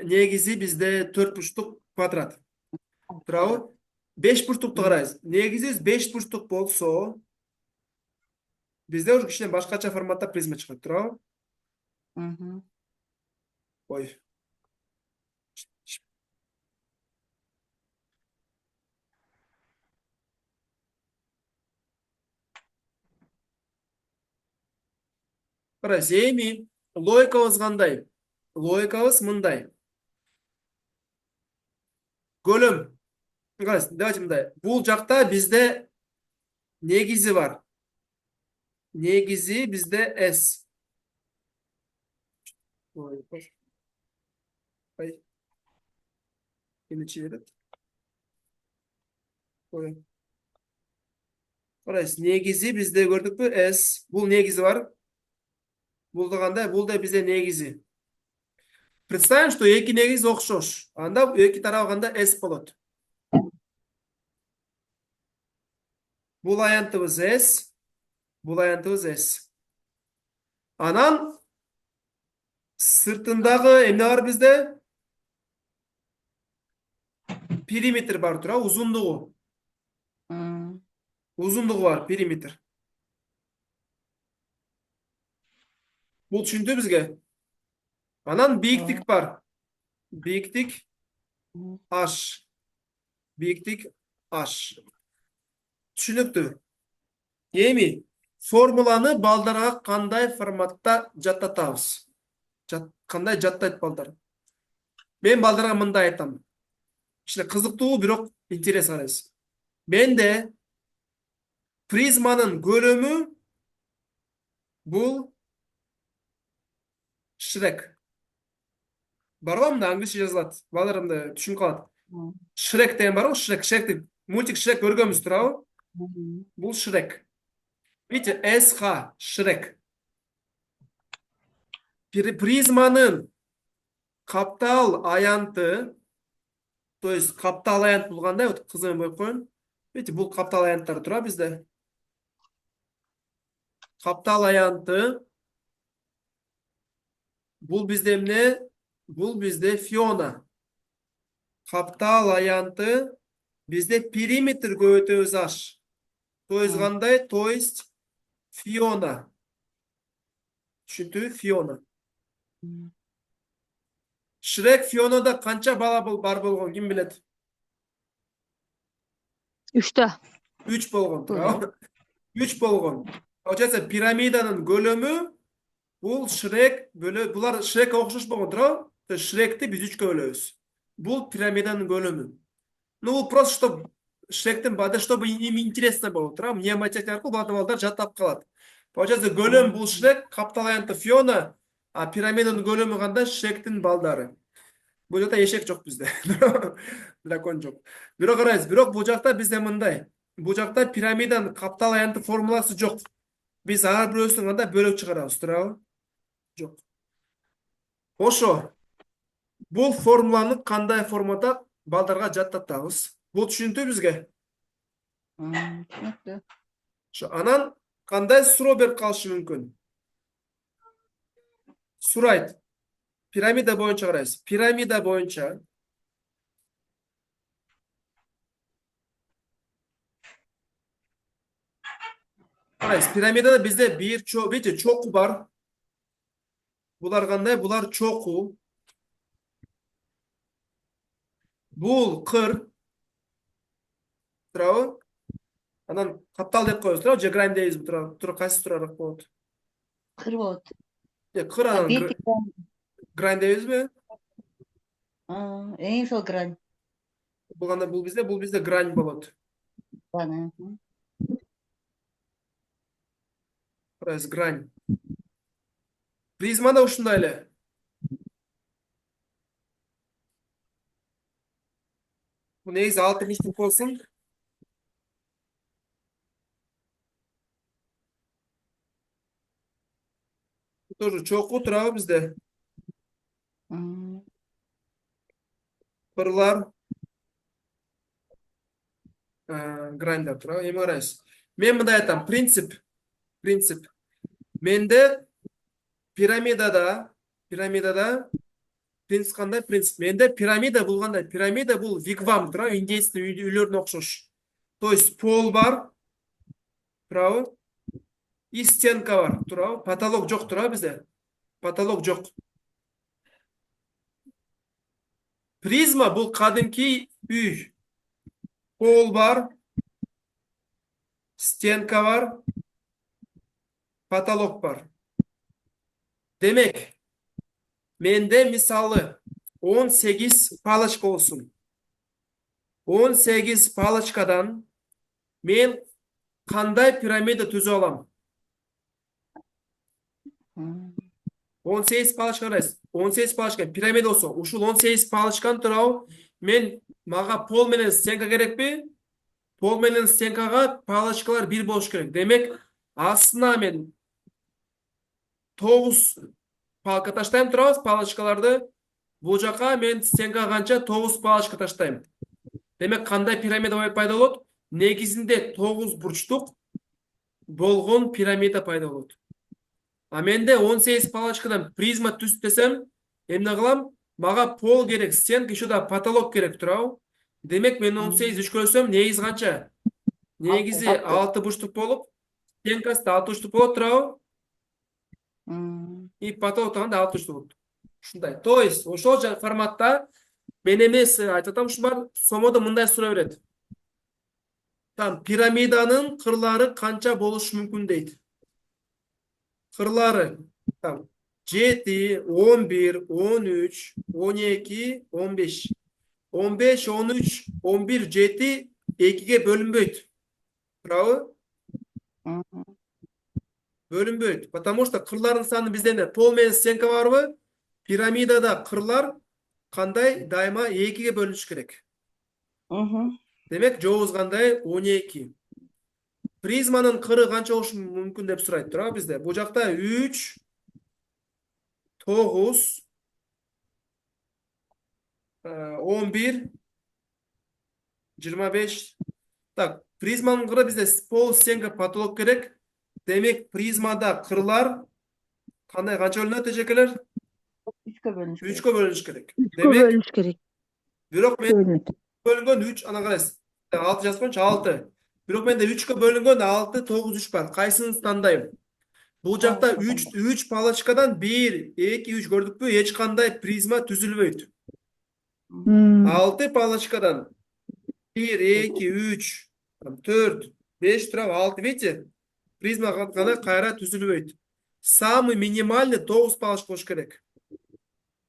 Негизи бизде 4 бурчтук квадрат. Турабы? 5 бурчтукту карайбыз. Негизи 5 бурчтук болсо, бизде уже кичине башкача форматта призма чыгат, турабы? Ой. Карайсыз, эми логикабыз кандай? Логикабыз мындай. Көлөм. Карайсыз, давайте мындай. Бул жакта бизде негизи бар. Негизи бизде S. Ой. Эмне берет? Ой. Карайсыз, негизи бизде көрдүкпү? S. Бул негизи бар. Бул да кандай? Бул да бизде негизи. Представим, что эки негиз окшош. Анда эки тарабында S болот. Бул аянтыбыз S. Бул аянтыбыз S. Анан сыртындагы эмне бар бизде? Периметр бар, тура, узундугу. Узундугу бар, периметр. Бул түшүндү бизге? Анан бийиктик бар. Бийиктик H. Бийиктик H. Түшүнүктүү. Эми формуланы балдарга кандай форматта жаттатабыз? Кандай жаттайт балдар? Мен балдарга мындай айтам. Кичине кызыктуу, бирок интерес карайсыз. Менде призманын көлөмү бул Шрек. Барбы мында англисче жазылат. Балдарымды түшүнүп калат. Шрек деген бар го, Шрек. Шректик мультик Шрек көргөнбүз, турабы? Бул Шрек. Видите, SH, Шрек. Призманын каптал аянты, то есть каптал аянт бул кандай? Вот кызым коюп коеюн. Видите, бул каптал аянттар тура бизде. Каптал аянты бул бизде эмне? Бул бизде Фиона. Каптал аянты бизде периметр көбөйтөбүз H. То есть кандай? То есть Фиона. Түшүндүбү? Фиона. Шрек Фионада канча бала бар болгон, ким билет? 3-тө. 3 болгон, туурабы? 3 болгон. Получается, пирамиданын көлөмү бул Шрек бөлө, булар Шрекке окшош болгон, туурабы? То есть Шректи биз 3кө бөлөбүз. Бул пирамиданын көлөмү. Ну, бул просто чтобы Шректин бада, чтобы им интересно болот, туурабы? Мнемотехника аркылуу балдар жаттап калат. Получается, көлөм бул Шрек, каптал аянты Фиона, а пирамиданын көлөмү кандай? Шректин балдары. Бул жакта эшек жок бизде. Дракон жок. Бирок карайсыз, бирок бул жакта бизде мындай. Бул жакта пирамиданын каптал аянттык формуласы жок. Биз ар бирөөсүн анда бөлөк чыгарабыз, туурабы? Жок. Ошо. Бул формуланы кандай формада балдарга жаттатабыз? Бул түшүнүктүү бизге? Түсінікті. Ошо анан кандай суроо берип калышы мүмкүн? Сурайт. Пирамида боюнча карайбыз. Пирамида боюнча карайбыз. Пирамидада бизде бир чокуу бар. Булар кандай? Булар чокуу. Бул кыр. Туурабы? Анан каптал деп коебуз, туурабы? Же грань дейбизби? Кайсы туурараак болот? Қыр болады. Кыр анан грань дейбизби? Ең сол грань. Бул кандай? Бул бизде грань болот. Ғана. Карайбыз, грань. Призма да ушундай эле. Бул негизи 6 бурчтук болсун. Тоже чокуу, туурабы бизде? Кырлар, граньдар, туурабы? Эми карайбыз. Мен мындай айтам, принцип. Менде пирамидада принцип кандай? Принцип. Менде пирамида бул кандай? Пирамида бул вигвам, туурабы? Индейстин үйлөрүнө окшош. То есть пол бар, туурабы? И стенка бар, туурабы? Потолок жок, туурабы бизде? Потолок жок. Призма бул кадимки үй. Пол бар, стенка бар, потолок бар. Демек, менде мисалы 18 палочка болсун. 18 палочкадан мен кандай пирамида түзө алам? 18 палочка карайсыз. 18 палочка пирамида болсо, ушул 18 палочканы туурабы? Мага пол менен стенка керекпи? Пол менен стенкага палочкалар бир болуш керек. Демек, астына мен 9 палка таштайм, туурабыз, палочкаларды. Бул жака мен стенкага канча 9 палочка таштайм. Демек, кандай пирамида пайда болот? Негизинде 9 бурчтук болгон пирамида пайда болот. А менде 18 палочкадан призма түз десем, эмне кылам? Мага пол керек, стенка, еще да потолок керек, туурабы? Демек, мен 18 үчкөлөсөм, негизи канча? Негизи 6 бурчтук болуп, стенкасы да 6 бурчтук болот, туурабы? И потолок да 6 бурчтук болот. Ушундай. То есть, ошол форматта мен эмес айтып атам, ушул бар сомодо мындай суроо берет. Там пирамиданын кырлары канча болушу мүмкүн дейт. Кырлары там 7, 11, 13, 12, 15. 15, 13, 11, 7 2ге бөлүнбөйт. Туурабы? Бөлүнбөйт. Потому что кырлардын саны бизде пол менен стенка барбы? Пирамидада кырлар кандай? Дайыма 2ге бөлүнүш керек. Демек, жообуз кандай? 12. Призманын кыры канча болушу мүмкүн деп сурайт, туурабы бизде? Бул жакта 3, 9, 11, 25. Так, призманын кыры бизде пол, стенка, потолок керек. Демек, призмада кырлар кандай канча бөлүнөт эжекелер? 3-ке бөлүнүш керек. 3кө бөлүнүш керек. Үчкө Демек, бөлүнүш керек. бирок мен бөлүнгөн 3, ана карайсыз. 6 жазып коюнчу, 6. Бирок менде 3кө бөлүнгөн 6, 9, 3 бар. Кайсысын тандайм? Бул жакта 3 палочкадан 1, 2, 3 көрдүкпү? Эч кандай призма түзүлбөйт. 6 палочкадан 1, 2, 3, 4, 5 турабы, 6, видите? Призма гана кайра түзүлбөйт. Самый минимальный 9 палочка болуш керек.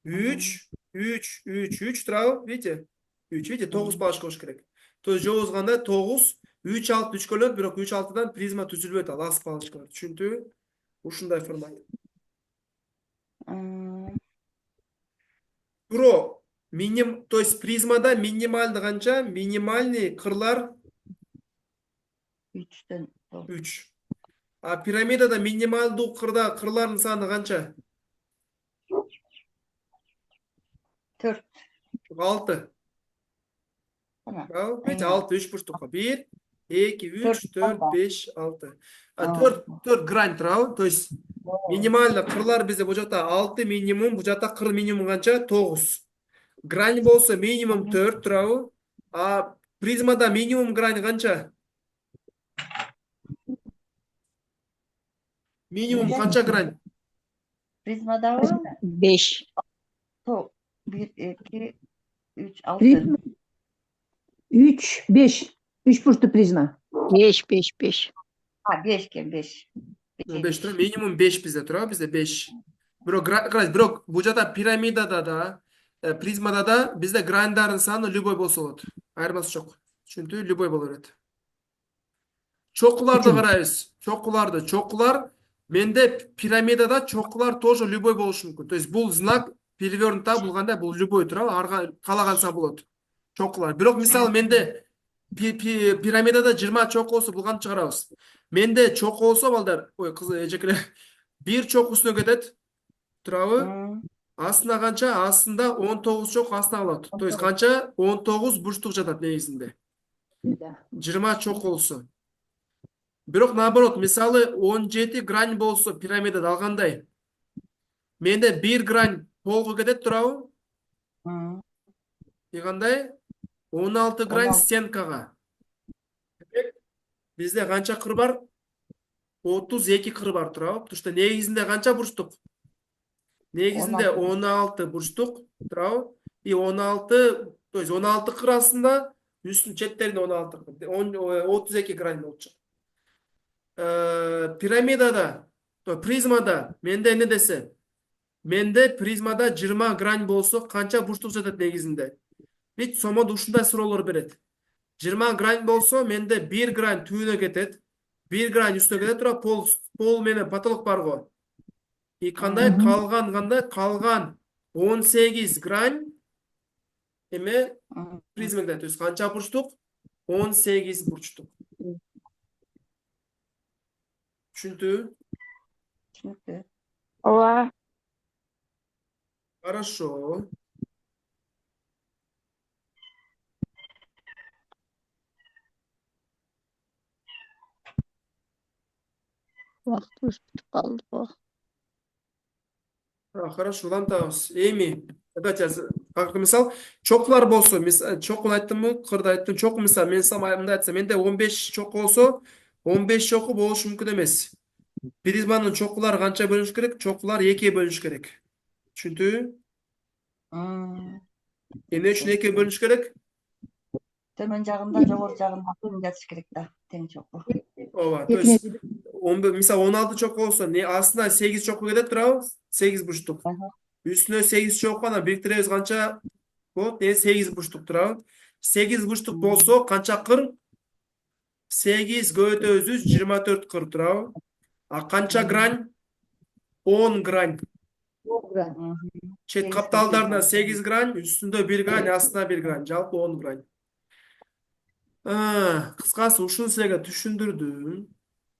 3, 3, 3, 3 турабы, видите? 3, видите? 9 палочка болуш керек. То есть жообуз кандай? 9, 3, 6 үчкөлөт, бирок 3, 6дан призма түзүлбөйт, ал аз палочкалар. Түшүнүктүүбү? Ушундай формат. Бирок то есть призмада минимальный канча? Минимальный кырлар 3'ten 3. А пирамидада минималдуу кырлардын саны канча? 4. 6. Tamam. Al, kaç? Aynen. 6, 3 buçtukka. 1, 2, 3, 4, Dört, 5, 6. Aa. 4 грань турабы. То есть минимально кырлар бизде бул жакта 6 минимум, бул жакта кыр минимум канча? 9. Грань болсо минимум 4 турабы. А призмада минимум грань канча? Минимум канча грань? Prizmada var. 5. 1, 2, 3, 6. Prizma 3, 5. 3 burçlu prizma. 5. Ha 5 iken 5. 5 турабы. Минимум 5 бизде турабы. Бизде 5. Бирок бул жакта пирамидада да, призмада да бизде граньдардын саны любой болсо болот. Айырмасы жок. Түшүнүктүү? Любой боло берет. Чокуларды карайбыз. Чокулар менде пирамидада чокулар тоже любой болушу мүмкүн. То есть бул знак перевернута булганда бул любой турабы, каалаган сан болот. Чокулар. Бирок мисалы менде пирамидада 20 чоку болсо бул кантип чыгарабыз? Менде чоку болсо балдар, ой кыз эжекелер, бир чоку үстүнө кетет. Турабы? Астына канча? Астында 19 чоку астына калат. То есть канча? 19 бурчтук жатат негизинде. 20 чоку болсо. Бирок наоборот, мисалы 17 грань болсо пирамидада алгандай. Менде 1 грань полго кетет турабы? И кандай? 16 грань стенкага. Бизде канча кыр бар? 32 кыр бар турабы. Потому что негизинде канча бурчтук? Негизинде 16 бурчтук турабы. И 16, то есть 16 кыр астында, үстүн четтеринде 16 кыр. 32 грань болчу. Пирамидада, призмада менде эмне десе? Менде призмада 20 грань болсо канча бурчтук жатат негизинде? Бит сомод ушундай суроолор берет. 20 грань болсо менде 1 грань түбүнө кетет. 1 грань үстүнө кетет тура, пол менен потолок бар го. И кандай калган 18 грань эме призмада, то есть канча бурчтук? 18 бурчтук. Түшүнүктүү? Түсінікті. ооба. Хорошо. Убактыбыз бүтүп калды го. Хорошо, улантабыз. Эми, как мисал, чокулар болсо, чокуну айттымбы, кырды айттым, чоку мисал, мен мындай айтсам, менде 15 чоку болсо, 15 чоку болушу мүмкүн эмес. Призманын чокулары канча бөлүнүш керек? Чокулар 2 бөлүнүш керек. Түшүндү? Эмне үчүн 2 бөлүнүш керек? Төмен жағында, жоғары жағында тең жатыш керек да, тең чоку. Ооба, то есть мисал 16 чоку болсо, астына 8 чоку кетет турабы? 8 бурчтук. Үстүнө 8 чоку анан бириктиребиз канча болот? 8 бурчтук турабы? 8 бурчтук болсо канча кыр? 8 көбөйтөбүз 24 кыр турабы? А канча грань? 10 грань. Чет капталдарына 8 грань, үстүндө 1 грань, астына 1 грань, жалпы 10 грань. Кыскасы ушуну силерге түшүндүрдүм.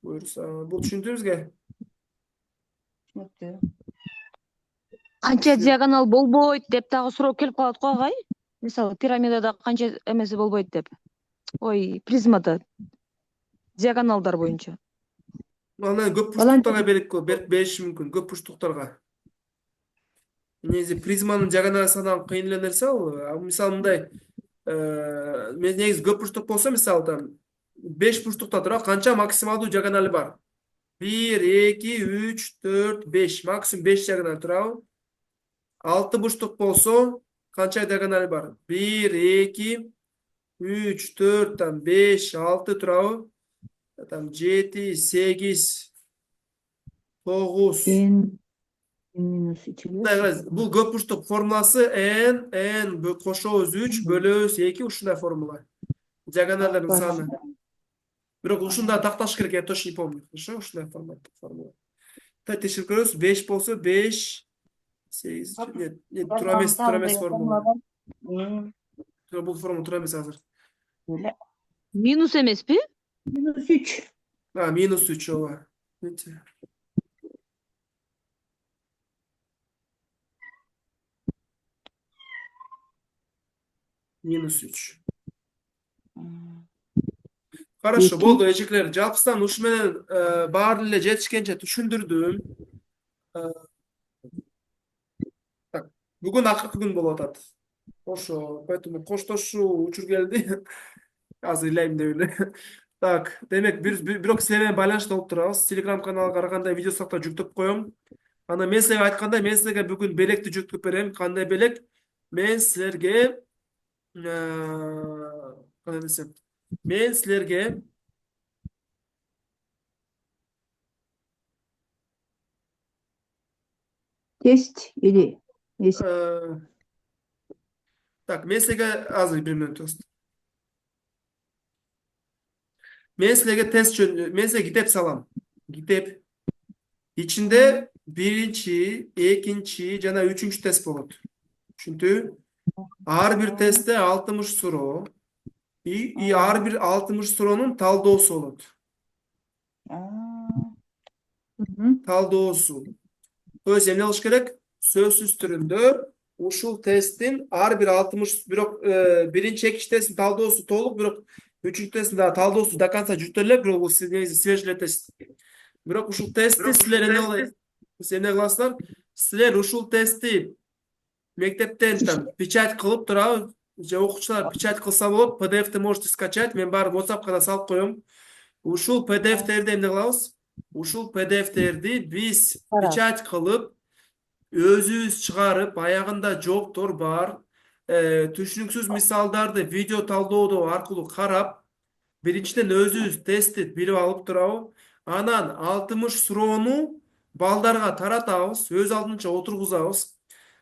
Буюрса, бул түшүндүңүзгө? Түсінікті. Канча диагонал болбойт деп дагы суроо келип калат го агай. Мисалы пирамидада канча эмеси болбойт деп. Ой, призмада диагоналдар боюнча. Анан көп бурчтуктарга бериши мүмкүн, көп бурчтуктарга. Негизи призманын диагонал санаган кыйын эле нерсе ал. Мисалы мындай, мен негизи көп бурчтук болсо, мисалы там 5 бурчтукта тура канча максималдуу диагонали бар? 1, 2, 3, 4, 5, максимум 5 диагонал турабы? 6 бурчтук болсо канча диагонали бар? 1, 2, 3, 4, там 5, 6 турабы? Там 7, 8, 9. Минус 2. Бул көп бурчтук формуласы n кошобуз 3 бөлөбүз 2 ушундай формула. Диагоналдардын саны. Бирок ушунда такташ керек, я точно не помню. Хорошо, ушундай формула. Текшерип көрөбүз. 5 болсо 5, 8, нет, туура эмес формула. Бул формула туура эмес азыр. Минус эмеспи? -3. -3 ооба. -3. Хорошо, Эки. болду эжеклер. Жалпысынан ушу менен баары эле жетишкенче түшүндүрдүм. Так, бүгүн акыркы күн болуп атат. Ошо, поэтому коштошуу учур келди. Азыр ыйлайм деп эле. Так, демек бирок силер менен байланышта болуп турабыз. Telegram каналга ар кандай видео сактап жүктөп коем. Ана мен силерге айткандай, мен силерге бүгүн белекти жүктөп берем. Кандай белек? Мен силерге кандай десем? Мен силерге Тест или эс- так, мен силерге азыр бир мүнөт тост. Мен силерге тест мен силерге китеп салам. Китеп. İçinde birinci, ikinci жана üçüncü тест болот. Түшүндү? Ар бир тестте 60 суроо. И ар бир 60 суроонун талдоосу болот. Мгм. Талдоосу. То есть эмне кылыш керек? Сөзсүз түрүндө ушул тесттин ар бир 60 бирок биринчи, экинчи тесттин талдоосу толук, бирок үчүнчү тесттин дагы талдоосу до конца жүктөлө элек, бирок бул негизи свежий тест. Бирок ушул тестти силер эмне кыласыздар? Силер ушул тестти мектептен там печать кылып турабы, же окуучулар печать кылса болот, PDF-ти можете скачать, мен баарын WhatsApp-ка да салып коем. Ушул PDF-терди эмне кылабыз? Ушул PDF-терди биз печать кылып, өзүбүз чыгарып, аягында жооптор бар, түшүнүксүз мисалдарды видео талдоодо аркылуу карап, биринчиден өзүбүз тестти билип алып турабы, анан 60 суроону балдарга таратабыз, өз алдынча отургузабыз.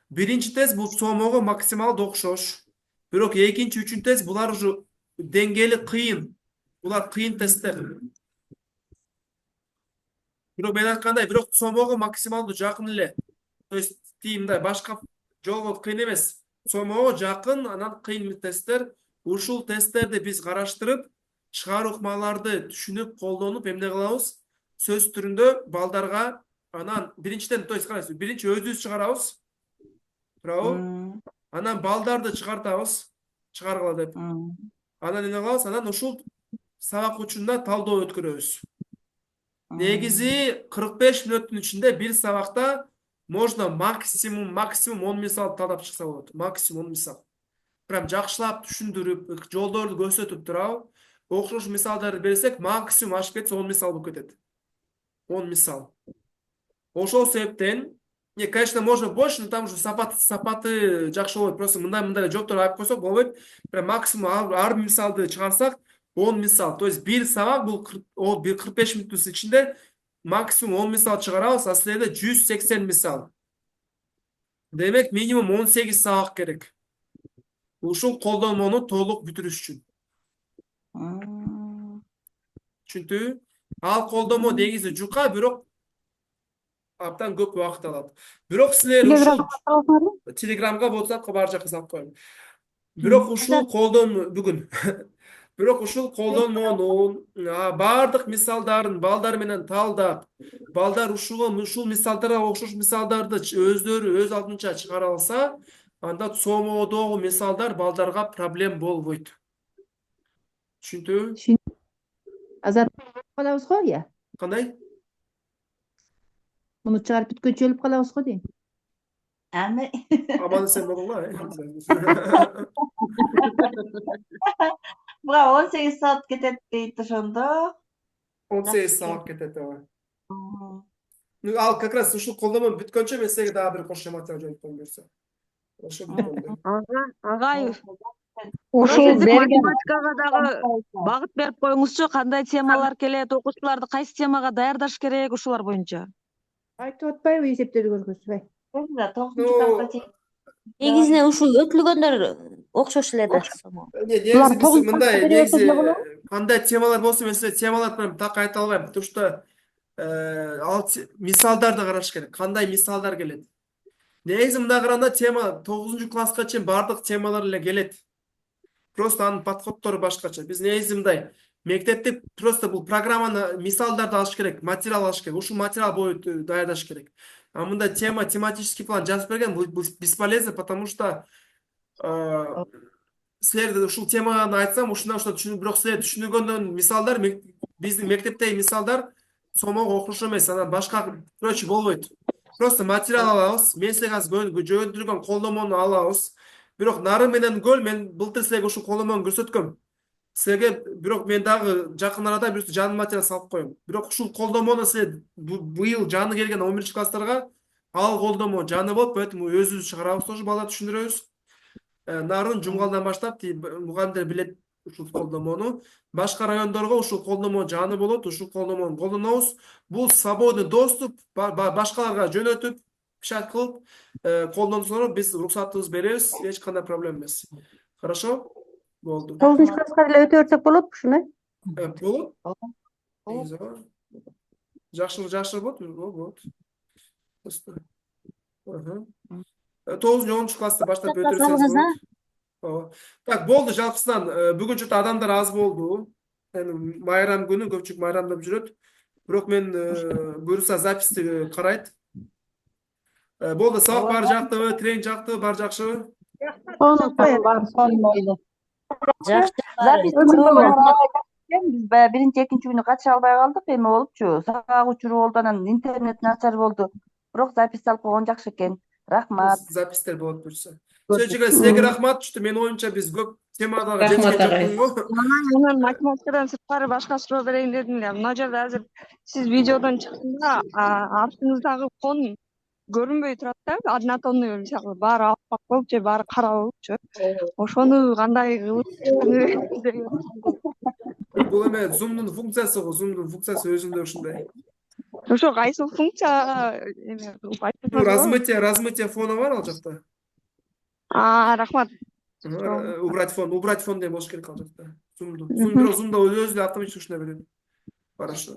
Биринчи тест бул сомого максималдуу окшош. Бирок экинчи, үчүнчү тест булар уже деңгээли кыйын. Булар кыйын тесттер. Бирок мен айткандай, бирок сомого максималдуу жакын эле. То есть мындай башка жолго кыйын эмес. Сомого жакын, анан кыйын тесттер. Ушул тесттерди биз караштырып, чыгарыкмаларды түшүнүп, колдонуп, эмне кылабыз? Сөз түрүндө балдарга, анан биринчиден, то есть караңыз, биринчи өзүбүз чыгарабыз. Туурабы? Анан балдарды чыгартабыз, чыгаргыла деп. Анан эмне кылабыз? Анан ушул сабак учунда талдоо өткөрөбүз. Негизи 45 мүнөттүн ичинде бир сабакта можно максимум 10 мисал талдап чыкса болот. Максимум 10 мисал. Прям жакшылап түшүндүрүп, жолдорду көрсөтүп турабы, окшош мисалдарды берсек, максимум ашып кетсе 10 мисал болуп кетет. 10 мисал. Ошол себептен, конечно, можно больше, но там уже сапаты жакшы болот. Просто мындай жооптор айтып койсок болбойт. Прям максимум ар мисалды чыгарсак, 10 мисал. То есть бир сабак бул 45 мүнөттүн ичинде максимум 10 мисал чыгарабыз, а силерде 180 мисал. Демек, минимум 18 сабак керек. Ушул колдонмону толук бүтүрүш үчүн. Түшүндү? Ал колдонмо негизи жука, бирок абдан көп убакыт алат. Бирок силер ушул Telegramга, WhatsAppка бар жакка салып коем. Бирок ушул бүгүн. Бирок ушул колдонмонун баардык мисалдарын балдар менен талдап, балдар ушул мисалдарга окшош мисалдарды өздөрү өз алдынча чыгара алса, анда сомодогу мисалдар балдарга проблем болбойт. Түшүндү? Азат калабыз го, я? Кандай? Муну чыгарып бүткөнчө өлүп калабыз го дейм. Ами. Аман эсен болгула. Буга 18 саат кетет дейт ошондо. 18 сабак кетет, ооба. Ал как раз ушул колдонмо бүткөнчө мен силерге дагы бир кошо материал жөнөтүп коем берсе. Ошо бүткөндө. Агаев, Ошол берген математикага дагы багыт берип коюңузчу, кандай темалар келет, окуучуларды кайсы темага даярдаш керек, ушулар боюнча. Айтып атпайбы, эсептерди көргөзбөй. 9 класска чейин. Негизинен ушул өтүлгөндөр окшош эле да. Негизи биз мындай, негизи кандай темалар болсо мен силерге темаларды прям так айта албайм, потому что ал мисалдарды караш керек. Кандай мисалдар келет? Негизи мындай караганда тема 9 класска чейин бардык темалар эле келет. Просто анын подходдору башкача. Биз негизи мындай Мектепте просто бул программаны мисалдарды алыш керек, материал алыш керек. Ушул материал боюнча даярдаш керек. А мында тематический план жазып берген бул бесполезно, потому что силерде ушул теманы айтсам, ушундан түшүнүп, бирок силер түшүнүгөндөн мисалдар биздин мектептеги мисалдар сомого окшош эмес. Анан башка короче болбойт. Просто материал алабыз. Мен силерге азыр жөндөтүлгөн колдомону алабыз. Бирок нары менен көл мен былтыр силерге ушул колдомону көрсөткөм. Силерге бирок мен дагы жакын арада бир жаңы материал салып коем. Бирок ушул колдомону силер быйыл жаны келген 11 класстарга ал колдомо жаны болуп, поэтому өзүбүз чыгарабыз, тоже балдар түшүндүрөбүз. Нарын жумгалдан баштап мугалимдер билет ушул колдомону. Башка райондорго ушул колдомо жаны болот, ушул колдомону колдонобуз. Бул свободный доступ, башкаларга жөнөтүп, печать кылып, колдонсоңор биз уруксатыбызды беребиз, эч кандай проблема эмес. Хорошо? Болду. 9-класска эле өтө берсек болот ушуну. Болот? Болот. Жакшы болот, болот. Просто. 9-10 класста баштап өтүрсөңүз болот. Так, болду жалпысынан бүгүнчө адамдар аз болду. Эми майрам күнү көпчүлүк майрамдап жүрөт. Бирок мен буюрса записти карайт. Болду, сабак баары жактыбы, тренинг жактыбы, баары жакшыбы? Биз баягы биринчи, экинчи күнү катыша албай калдык, эме болупчу. Сабак учуру болду, анан интернет начар болду. Бирок запись алып койгон жакшы экен. Рахмат. Запистер болот буюрса. Силерге рахмат. Менин оюмча биз көп темадагы жетишкен жокпунго. Анан математикадан сырткары башка суроо берейин дедим эле. Мына жерде азыр сиз видеодон чыкканда артыңыздагы фон көрүнбөй турат да, однотонный мисалы баары аппак болуп же баары кара болупчу. Ошону кандай кылып Бул эме зумдун функциясы го, зумдун функциясы өзүндө ушундай. ошо кайсыл функция эме Размытие фона бар ал жакта. Рахмат. Убрать фон деген болуш керек ал жакта. Зумда өзү эле автоматически ушундай берет. Хорошо.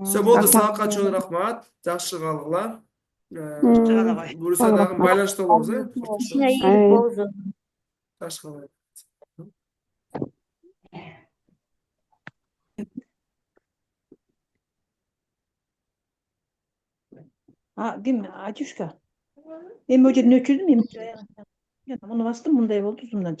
Все, болду, сабакка чоң рахмат. Жакшы калгыла. Буюрса дагы байланышта болобуз, Жакшы калгыла. Ким? Атюшка. Эми о жерден өчүрдүм, эми муну бастым, мындай болду, зумдан